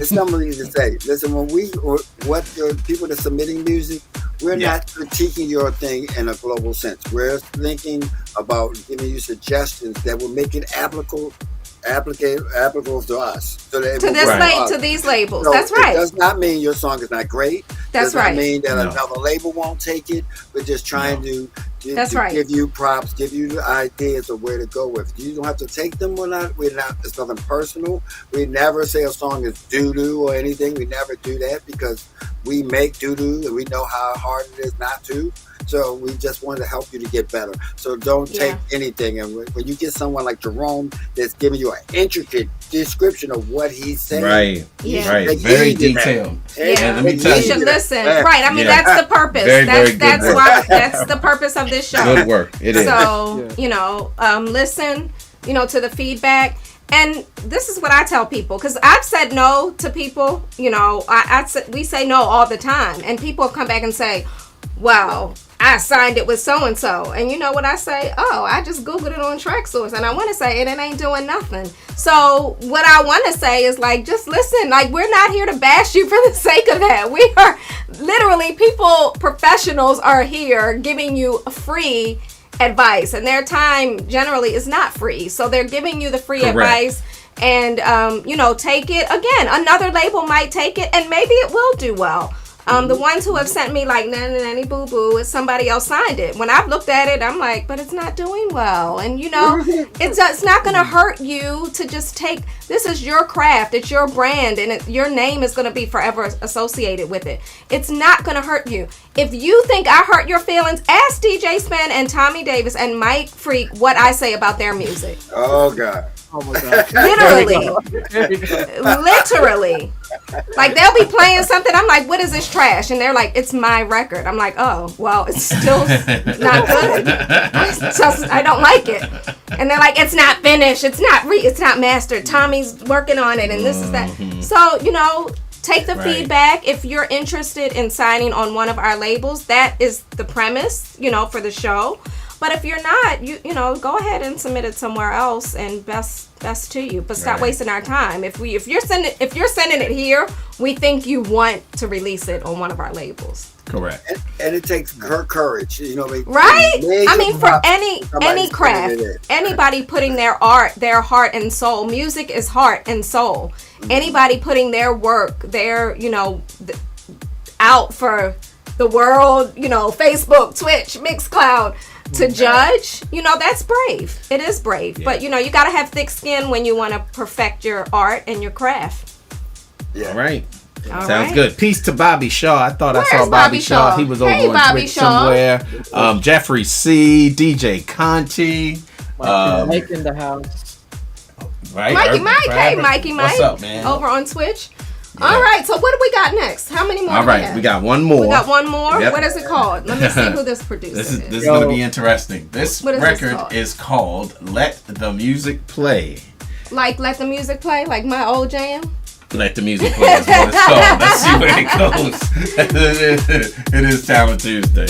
something to say. Listen, when the people that are submitting music, we're not critiquing your thing in a global sense. We're thinking about giving you suggestions that will make it applicable to us. So that to these labels. So that's right. It does not mean your song is not great. That's right. right. Does not mean that another label won't take it. We're just trying to That's right. Give you props, give you ideas of where to go with. You don't have to take them or not. We're not. It's nothing personal. We never say a song is doo doo or anything. We never do that because we make doo doo and we know how hard it is not to. So we just want to help you to get better. So don't take anything. And when you get someone like Jerome that's giving you an intricate description of what he's saying, right, yeah. very detailed. Yeah, let me tell you should listen. Right, I mean that's the purpose. Very that's why that's the purpose of this show. Good work. It is. So listen, to the feedback. And this is what I tell people, because I've said no to people. We say no all the time, and people come back and say, "Well, I signed it with so and so," and you know what I say? Oh, I just Googled it on TrackSource, and I want to say it ain't doing nothing. So what I want to say is just listen. We're not here to bash you for the sake of that. We are literally professionals are here giving you free advice, and their time generally is not free, so they're giving you the free advice. And take it. Again, another label might take it and maybe it will do well. The ones who have sent me nanny boo boo, is somebody else signed it. When I've looked at it, I'm like, but it's not doing well. And it's not going to hurt you to just take, this is your craft, it's your brand, and your name is going to be forever associated with it. It's not going to hurt you. If you think I hurt your feelings, ask DJ Spen and Tommy Davis and Mike Freak what I say about their music. Oh God. Oh my God. Literally. They'll be playing something. I'm like, what is this trash? And they're like, it's my record. I'm like, oh, well, it's still not good. I don't like it. And they're like, it's not finished. It's not mastered. Tommy's working on it, and this is that. So, take the feedback. If you're interested in signing on one of our labels, that is the premise, for the show. But if you're not, you go ahead and submit it somewhere else, and best to you. But stop wasting our time. If you're sending it here, we think you want to release it on one of our labels. Correct. And it takes courage, right? I mean, for any craft, anybody putting their art, their heart and soul. Music is heart and soul. Anybody putting their work, out for the world, Facebook, Twitch, Mixcloud, to judge, that's brave. It is brave. Yeah. But, you got to have thick skin when you want to perfect your art and your craft. Yeah. All right. Sounds good. Peace to Bobby Shaw. I thought I saw Bobby Shaw. He was over on Twitch somewhere. Jeffrey C. DJ Conti. Mike in the house. Right. Mikey. What's up, man? Over on Twitch. Yeah. All right, so what do we got next? How many more? All right, we got one more. Yep. What is it called? Let me see who this producer is. This is going to be interesting. This record is called Let the Music Play. Let the Music Play? Like my old jam? Let the Music Play is what it's called. Let's see where it goes. It is Talent Tuesday.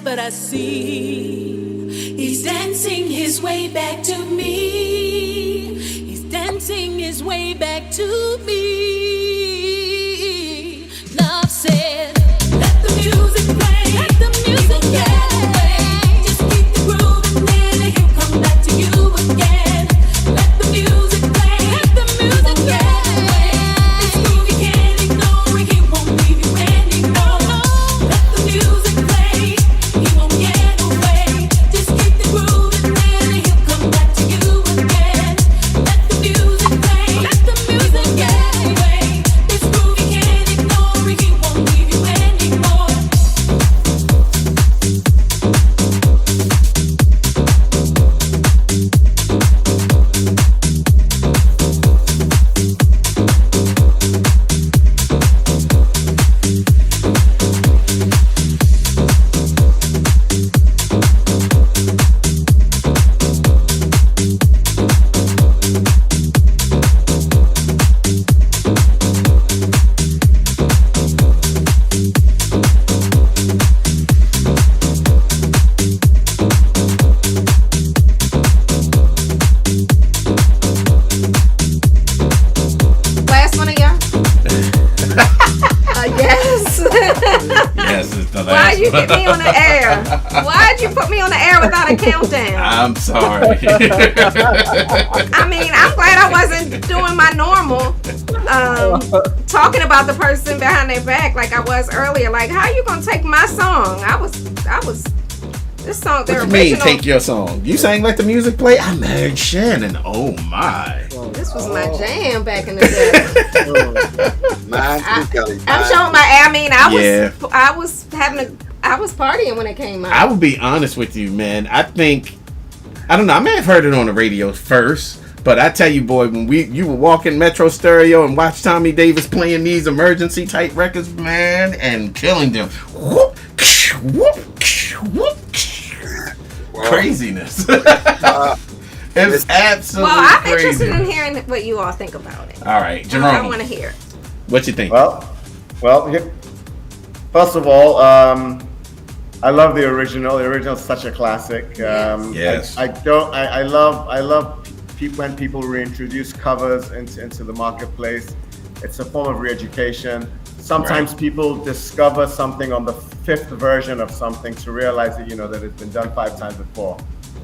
eyes, but I see he's dancing his way back to me. He's dancing his way back to me. Love said, let the music play, let the music get away. Just keep the groove and then he'll come back to you again. Let the music play, let the music get away. This groove you can't ignore, he won't leave you anymore. Let the music play, he won't get away. Just keep the groove and then he'll come back to you again. Let the music play, let the music get away. This groove you can't ignore, he won't leave you anymore. Last one of y'all? Yes. Yes, it's the Why last you one. get me on the air? Why'd you put me on the air without a countdown? I'm sorry. I mean, I'm glad I wasn't doing my normal, talking about the person behind their back like I was earlier. Like, how you gonna take my song? I was. This song, What the you mean, original. take your song? You sang Let the Music Play? I married Shannon. Oh, my. This was my jam back in the day. Mine too, Kelly. I'm Mine. showing my. I mean, Yeah. I was partying when it came out. I will be honest with you, man. I don't know. I may have heard it on the radio first, but I tell you, boy, when you were walking Metro Stereo and watch Tommy Davis playing these emergency type records, man, and killing them. Whoop, whoop, whoop. Craziness. It's absolutely Well, I'm crazy. interested in hearing what you all think about it. All right, Jerome. I want to hear it. What you think? Well, first of all, I love the original. The original is such a classic. Yes. I love when people reintroduce covers into the marketplace. It's a form of re-education. Sometimes people discover something on the fifth version of something to realize that that it's been done 5 times before.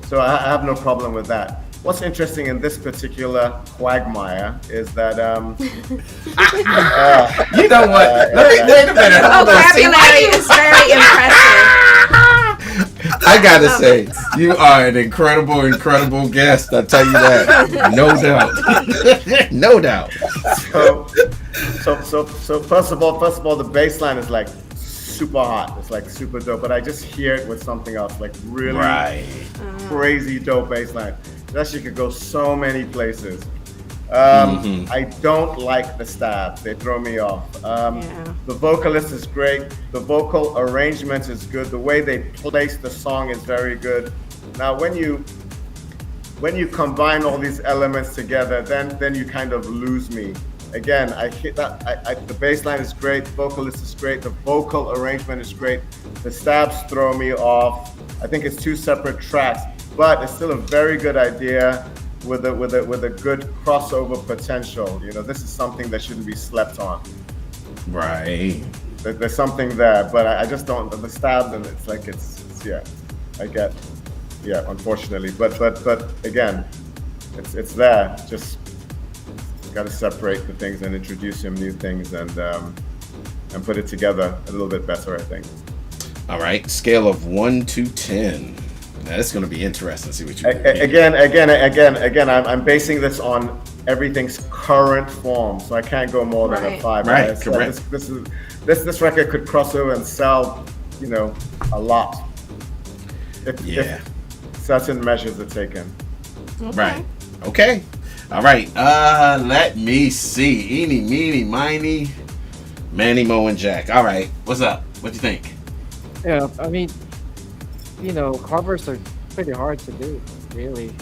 So I have no problem with that. What's interesting in this particular quagmire is that you know what? Wait a minute. Hold on. See, Vocabulary is very impressive. I gotta say, you are an incredible guest. I tell you that, no doubt, no doubt. So first of all, the bass line is like super hot. It's like super dope. But I just hear it with something else, like really crazy dope bass line. That shit could go so many places. I don't like the stabs. They throw me off. The vocalist is great. The vocal arrangement is good. The way they place the song is very good. Now, when you combine all these elements together, then you kind of lose me. Again, I hit that. The bass line is great. The vocalist is great. The vocal arrangement is great. The stabs throw me off. I think it's 2 separate tracks, but it's still a very good idea with a good crossover potential. This is something that shouldn't be slept on. Right. There's something there, but I just don't. The stab, and it's like I get, unfortunately, but again, it's there. Just got to separate the things and introduce some new things and put it together a little bit better, I think. All right, scale of 1 to 10. Now, it's going to be interesting to see what you think. Again, I'm basing this on everything's current form, so I can't go more than a 5. Right, correct. This record could cross over and sell, a lot. If certain measures are taken. Right. Okay. All right. Let me see. Eeny, meeny, miny, Manny, Mo, and Jack. All right. What's up? What do you think? Yeah, I mean, covers are pretty hard to do, really.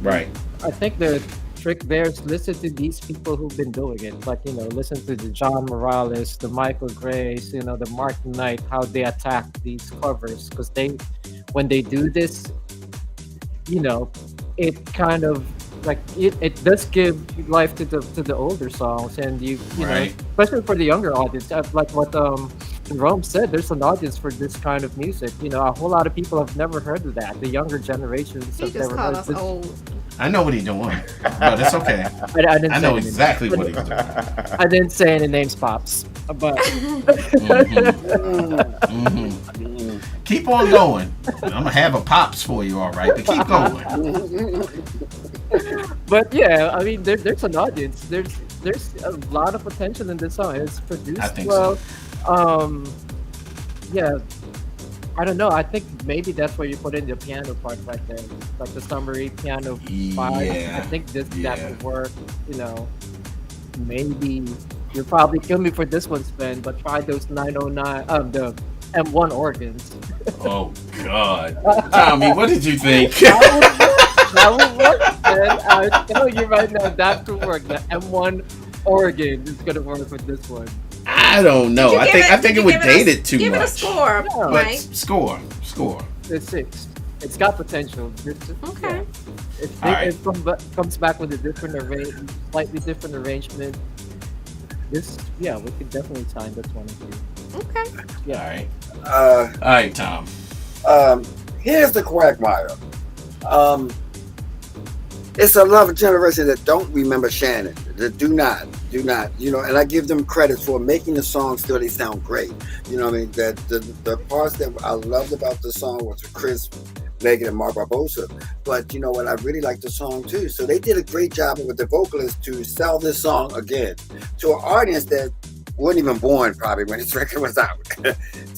Right. I think the trick there is listen to these people who've been doing it. Like, listen to the John Morales, the Michael Grays, the Mark Knight, how they attack these covers. Because when they do this, it kind of like it does give life to the older songs, and Right. especially for the younger audience, like what Jerome said, there's an audience for this kind of music. A whole lot of people have never heard of that. The younger generations He have just never called heard us this. old. I know what he's doing, but it's okay. I didn't I say know any exactly names. what he's doing. I didn't say any names, pops. But Keep on going. I'm gonna have a pops for you, all right? But keep going. but yeah, I mean, there's an audience. There's a lot of potential in this song. It's produced I think well. so. Yeah. I don't know. I think maybe that's where you put in the piano part right there, like the summary piano part. Yeah. I think that Yeah. would work. Maybe you'll probably kill me for this one, Spen, but try those 909, the M1 organs. Oh God, Tommy, what did you think? That would work, Spen. I'm telling you right now, that could work. The M1 organ is gonna work with this one. I don't know. I think it would date it too Give much. it a score, Yeah. But Mike. score. It's 6. It's got potential. Okay. If All right. it comes back with a different slightly different arrangement, we could definitely sign this one. Okay. Yeah. All right. Uh, All right, Tom. Here's the quagmire. It's a lot of generation that don't remember Shannon. That do not. And I give them credit for making the song still they sound great. You know what I mean? That the parts that I loved about the song was Chris Megan and Mark Barbosa. But you know what? I really like the song too. So they did a great job with the vocalists to sell this song again to an audience that wasn't even born probably when this record was out.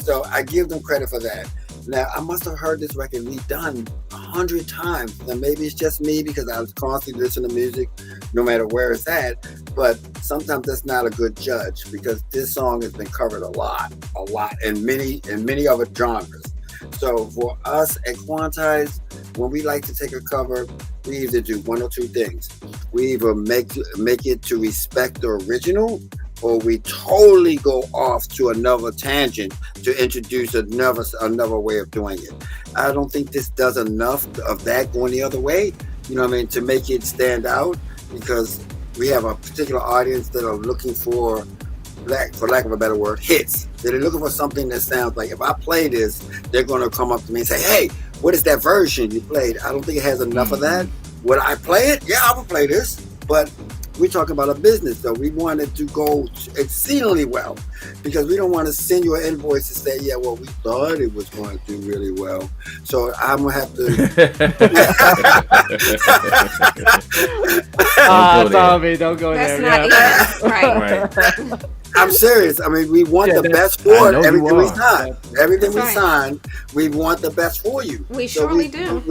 So I give them credit for that. Now, I must have heard this record redone 100 times. Now, maybe it's just me because I was constantly listening to music no matter where it's at. But sometimes that's not a good judge because this song has been covered a lot, in many other genres. So for us at Quantize, when we like to take a cover, we either do one or two things. We either make it to respect the original, or we totally go off to another tangent to introduce another way of doing it. I don't think this does enough of that going the other way, to make it stand out, because we have a particular audience that are looking for lack of a better word, hits. They're looking for something that sounds like, if I play this, they're going to come up to me and say, hey, what is that version you played? I don't think it has enough of that. Would I play it? Yeah, I would play this. But we're talking about a business, so we want it to go exceedingly well, because we don't want to send you an invoice to say, yeah, well, we thought it was going to do really well. So I'm going to have to... Tommy, don't go That's there. not even. Right. I'm serious. I mean, we want the best for I it. know you Everything we are. sign. Everything we That's right. sign, we want the best for you. We surely do.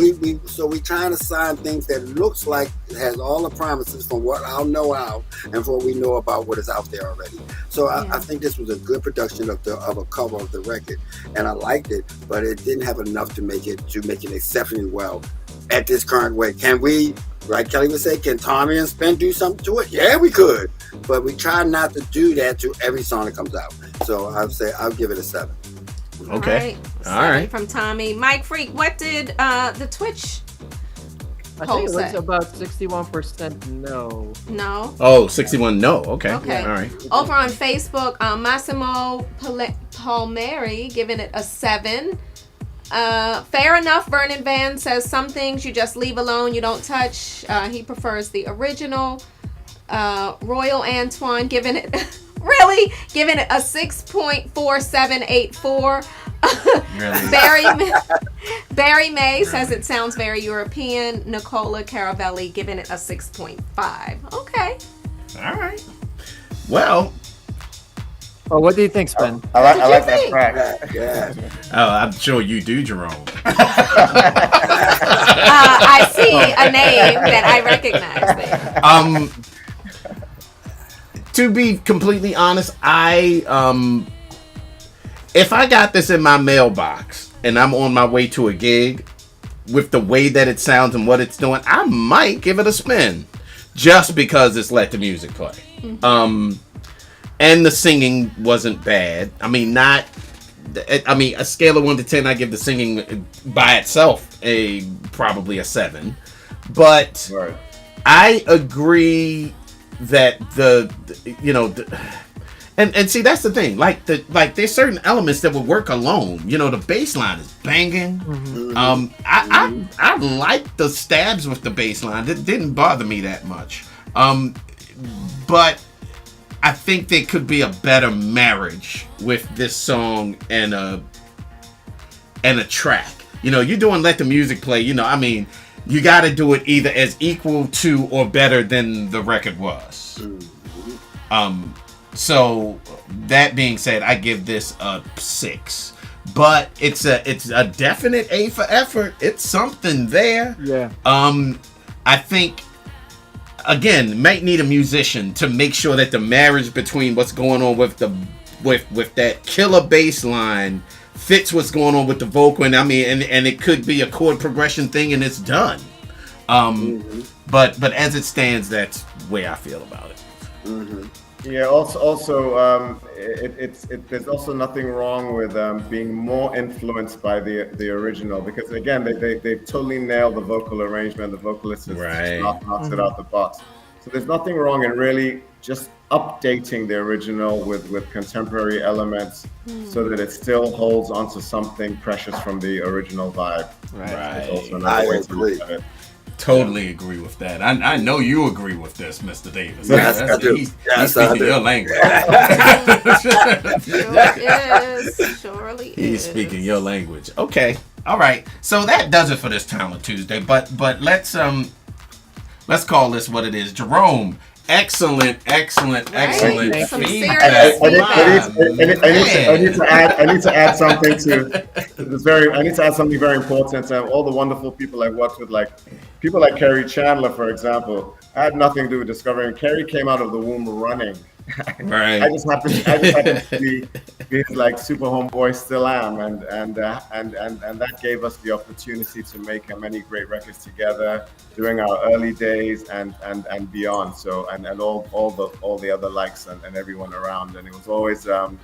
So we trying to sign things that looks like it has all the promises from what I know out and from what we know about what is out there already. So I think this was a good production of a cover of the record, and I liked it, but it didn't have enough to make it exceptionally well at this current way. Can we, like Kelly would say, can Tommy and Spen do something to it? Yeah, we could, but we try not to do that to every song that comes out. So I'll give it a 7. Okay. All Seven right. from Tommy. Mike Freak, what did the Twitch I poll think it was say? about 61% no. No. Oh, 61. No. Okay. Okay. All right. Over on Facebook, Massimo Palmieri giving it a 7. Fair enough. Vernon Van says some things you just leave alone, you don't touch. He prefers the original. Royal Antoine giving it giving it a 6.4784. Really? Barry May says it sounds very European. Nicola Caravelli giving it a 6.5. Okay. All right. Well, Oh, what do you think, Spen? I like you that think? track. Yeah. I'm sure you do, Jerome. I see a name that I recognize there. To be completely honest, if I got this in my mailbox and I'm on my way to a gig, with the way that it sounds and what it's doing, I might give it a spin. just because it's Let the Music Play. And the singing wasn't bad. I mean, a scale of 1 to 10, I give the singing by itself probably a 7. But Right. I agree that and see, that's the thing. Like there's certain elements that would work alone. The bass line is banging. I like the stabs with the bass line. It didn't bother me that much. But I think there could be a better marriage with this song and a track. You're doing Let the Music Play. You got to do it either as equal to or better than the record was. So that being said, I give this a 6. But it's a definite A for effort. It's something there. Yeah. I think, again, might need a musician to make sure that the marriage between what's going on with that killer bass line fits what's going on with the vocal, and it could be a chord progression thing, and it's done. But as it stands, that's the way I feel about it. Yeah. Also, there's also nothing wrong with being more influenced by the original, because again, they totally nailed the vocal arrangement. The vocalist has knocks it out the box. So there's nothing wrong in really just updating the original with contemporary elements, so that it still holds onto something precious from the original vibe. Right. It's also another way to look at it. Totally agree with that. I know you agree with this, Mr. Davis. Yes, I do. He's I speaking do. your language. Surely is. He's speaking your language. Okay. All right. So that does it for this Talent Tuesday. But let's call this what it is. Jerome, excellent Some feedback. serious I need to add something to this I need to add something very important. All the wonderful people I've worked with, like people like Kerry Chandler, for example. I had nothing to do with discovering. Kerry came out of the womb running. Right. I just happened to be his like super homeboy, still am, and that gave us the opportunity to make many great records together during our early days and beyond. So and all the other likes and everyone around, and it was always in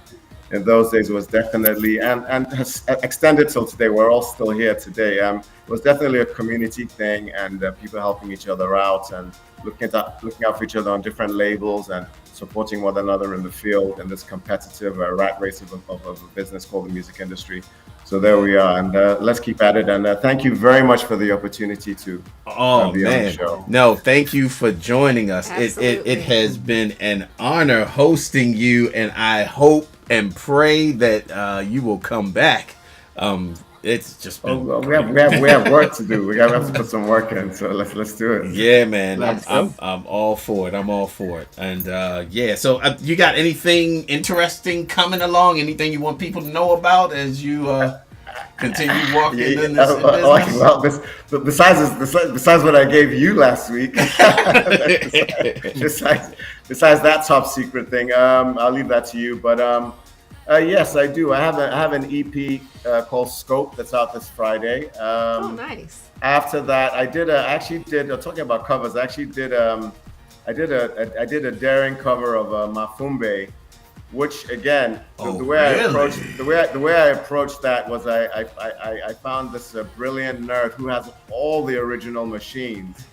those days it was definitely and has extended till today. We're all still here today. It was definitely a community thing, and people helping each other out and looking out for each other on different labels and supporting one another in the field in this competitive rat race of a business called the music industry. So there we are, and let's keep at it. And thank you very much for the opportunity to be on the show. No, thank you for joining us. Absolutely. It has been an honor hosting you, and I hope and pray that you will come back. It's just been we have work to do. We have to put some work in. So let's do it. Yeah, man. I'm all for it. I'm all for it. And yeah. So you got anything interesting coming along? Anything you want people to know about as you continue walking in this business? Well, besides what I gave you last week, besides that top secret thing, I'll leave that to you. But yes, I do. I have an EP called Scope that's out this Friday. Nice. After that, I actually did talking about covers. I did a daring cover of Mafumbe, which again, the way I approached that was I found this brilliant nerd who has all the original machines,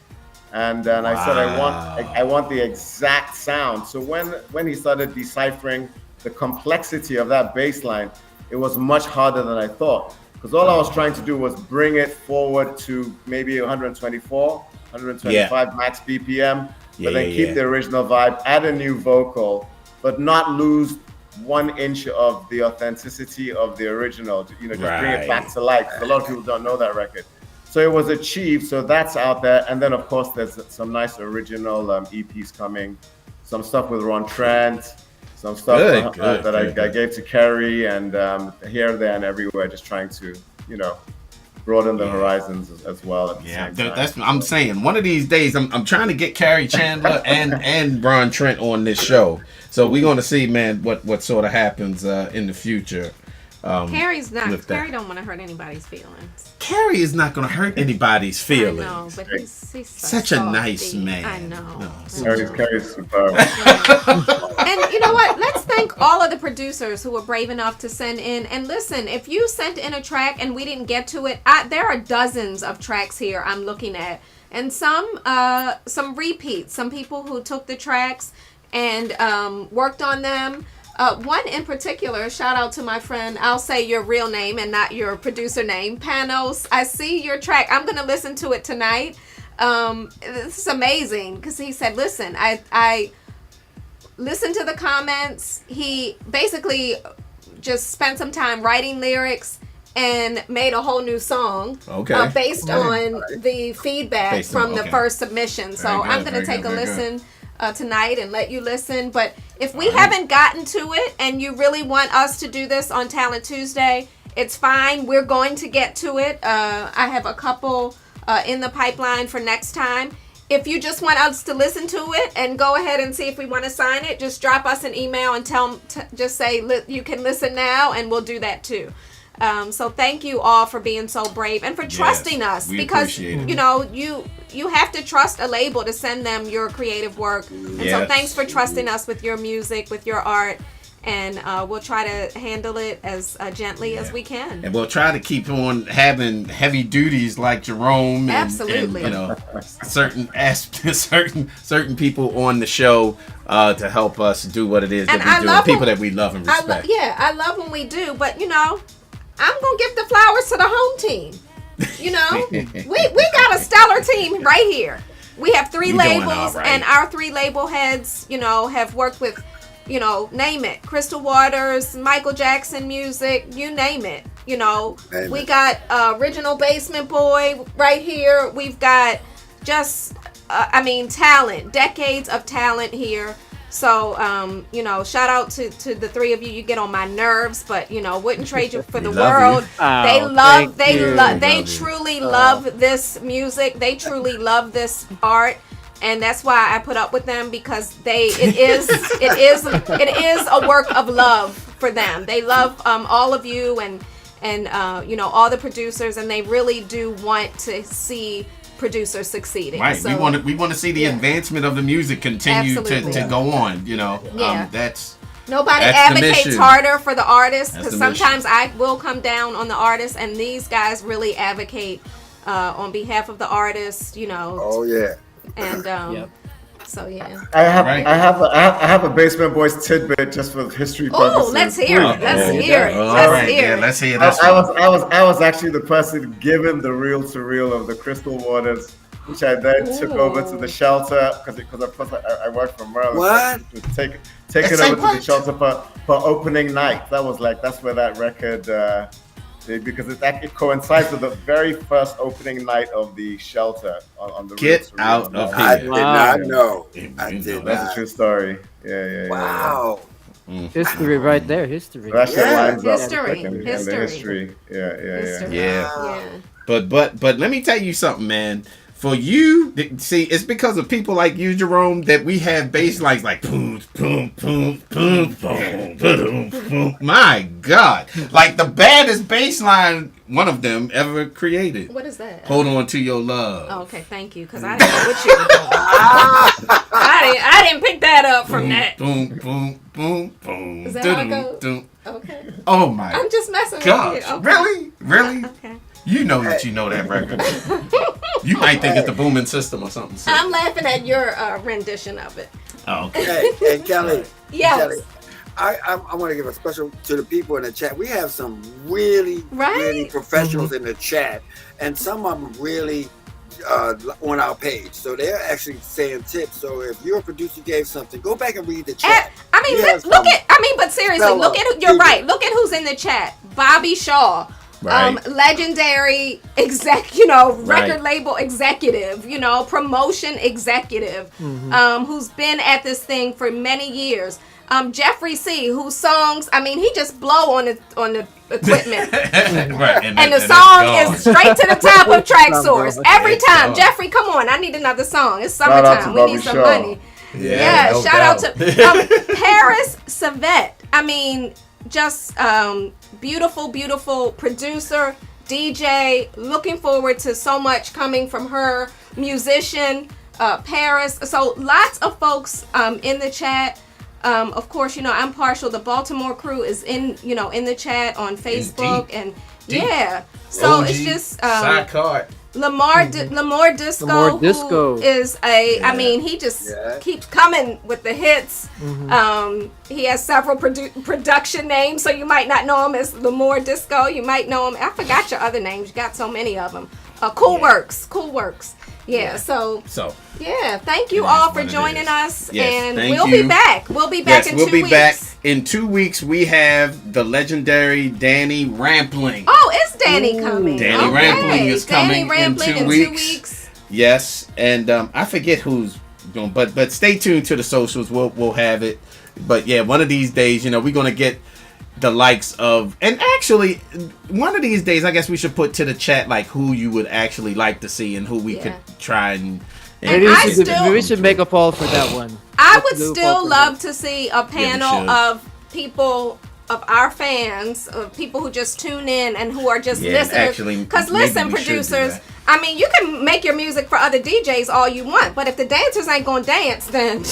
and I said I want the exact sound. So when he started deciphering the complexity of that bass line, it was much harder than I thought, because all I was trying to do was bring it forward to maybe 124, 125 max BPM, but then keep the original vibe, add a new vocal, but not lose 1 inch of the authenticity of the original, just bring it back to life. A lot of people don't know that record. So it was achieved, so that's out there. And then of course there's some nice original EPs coming, some stuff with Ron Trent, some stuff that I gave to Kerry, and here, there, and everywhere, just trying to, broaden the horizons as well. At the same time. That's what I'm saying. One of these days, I'm trying to get Kerry Chandler and Ron Trent on this show. So we're going to see, man, what sort of happens in the future Carrie's not. with that. Carrie don't want to hurt anybody's feelings. Carrie is not going to hurt anybody's feelings. I know, but he's Such a softy. nice man. I know. No, Carrie's superb. And you know what? Let's thank all of the producers who were brave enough to send in. And listen, if you sent in a track and we didn't get to it, there are dozens of tracks here I'm looking at, and some repeats. Some people who took the tracks and worked on them. One in particular, shout out to my friend, I'll say your real name and not your producer name, Panos. I see your track. I'm going to listen to it tonight. This is amazing because he said, listen, I listened to the comments. He basically just spent some time writing lyrics and made a whole new song based on the feedback from the first submission. So I'm going to take a listen tonight and let you listen. But if we haven't gotten to it and you really want us to do this on Talent Tuesday, it's fine. We're going to get to it. I have a couple in the pipeline for next time. If you just want us to listen to it and go ahead and see if we want to sign it, just drop us an email and just say you can listen now, and we'll do that too. So thank you all for being so brave and for trusting us, because you know you have to trust a label to send them your creative work. And so thanks for trusting us with your music, with your art. And we'll try to handle it as gently as we can. And we'll try to keep on having heavy duties like Jerome and you know, certain people on the show to help us do what it is that we do. People that we love and respect. I love when we do, but you know, I'm gonna give the flowers to the home team. You know, we got a stellar team right here. We have 3 labels, and our 3 label heads, you know, have worked with, you know, name it, Crystal Waters, Michael Jackson music, you name it. You know, we got Original Basement Boy right here. We've got just, talent, decades of talent here. So, you know, shout out to the 3 of you. You get on my nerves, but, you know, wouldn't trade you for the world. They truly love this music. They truly love this art. And that's why I put up with them, because it is a work of love for them. They love all of you and you know, all the producers, and they really do want to see producers succeeding. Right. So, we want to see the advancement of the music continue to go on. You know, that's. Nobody advocates harder for the artist, because sometimes I will come down on the artist, and these guys really advocate on behalf of the artist. You know. Oh yeah. And so yeah. I have a Basement Boys tidbit just for history purposes. Oh, let's hear it. Let's hear it. Let's hear this. I was actually the person given the reel to reel of the Crystal Waters, which I then took over to the shelter because of course I worked from Maryland. What? So take it over to the shelter for opening night. That's where that record. Because it coincides with the very first opening night of the shelter on the Get out of here. I did not know. That's a true story. Yeah. Wow. History right there. History. That shit lines up. History. Yeah. But let me tell you something, man. For you, see, it's because of people like you, Jerome, that we have bass lines like boom, boom, boom, boom, boom, boom, boom. My God, like the baddest bass line one of them ever created. What is that? Hold on to your love. Oh, okay, thank you, because I didn't know what you were doing. I didn't pick that up from that. Boom, boom, boom, boom. Is that how it goes? Okay. Oh my! I'm just messing God. with you. Okay. Really? Okay. You know that you know that record. You might think it's the Booming System or something. I'm laughing at your rendition of it. Oh, okay. Hey, Kelly. Yes. Kelly, I want to give a special to the people in the chat. We have some really professionals in the chat, and some of them really on our page. So they're actually saying tips. So if your producer gave something, go back and read the chat. But seriously, you're right. Look at who's in the chat. Bobby Shaw. Right. Legendary record label executive, promotion executive, who's been at this thing for many years. Jeffrey C, whose songs, he just blow on the equipment. Right. And the song is straight to the top of Track Source. Every time. Jeffrey, come on, I need another song. It's summertime. We need some money. Yeah, shout out to Paris Savette. just beautiful producer, DJ. Looking forward to so much coming from her. Musician, Paris. So lots of folks in the chat. Of course, I'm partial. The Baltimore crew is in the chat on Facebook. And yeah. So OG, it's just Sidecard. Lamar Disco, who is I mean, he just keeps coming with the hits. He has several production names, so you might not know him as Lamar Disco. You might know him. I forgot your other names. You got so many of them. Cool Works. Yeah. So yeah. Thank you all for joining us, and we'll be back. We'll be back in 2 weeks. We'll be back in 2 weeks. We have the legendary Danny Rampling. Oh, it's Danny coming. Danny Rampling is coming in 2 weeks. Yes, and I forget who's going, but stay tuned to the socials. We'll have it. But yeah, one of these days, we're gonna get the likes of, and actually, one of these days, I guess we should put to the chat like who you would actually like to see and who we could try and maybe we should make a poll for that one. I would still love to see a panel of people, of our fans, of people who just tune in and who are just listeners. Because listen, producers, I mean, you can make your music for other DJs all you want, but if the dancers ain't gonna dance, then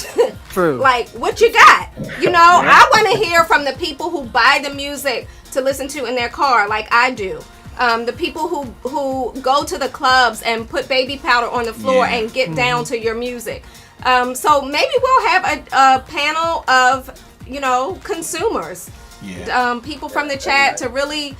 true. Like, what you got? I want to hear from the people who buy the music to listen to in their car, like I do. The people who go to the clubs and put baby powder on the floor and get down to your music. So maybe we'll have a panel of consumers, people from the chat to really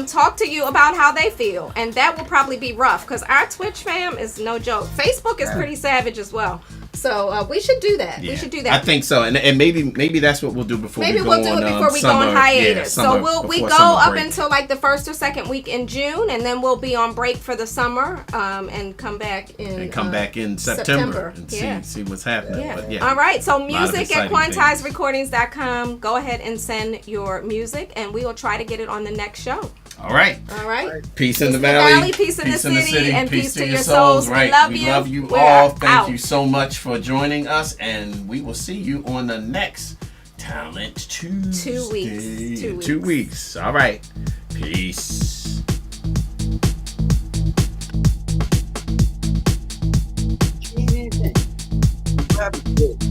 talk to you about how they feel, and that will probably be rough because our Twitch fam is no joke. Facebook is pretty savage as well. So we should do that. Yeah. We should do that. I think so, and maybe that's what we'll do before we go on. Maybe we'll do it before we go on hiatus. So we go up until like the first or second week in June, and then we'll be on break for the summer, and come back in September and see what's happening. Yeah. But all right. So music at QuantizedRecordings.com. Go ahead and send your music, and we will try to get it on the next show. All right. Peace in the valley. Peace in the city, and peace to your souls. Right. We love you all. Thank you so much for joining us, and we will see you on the next Talent Tuesday. 2 weeks. 2 weeks. All right. Peace. Anything. You have it good.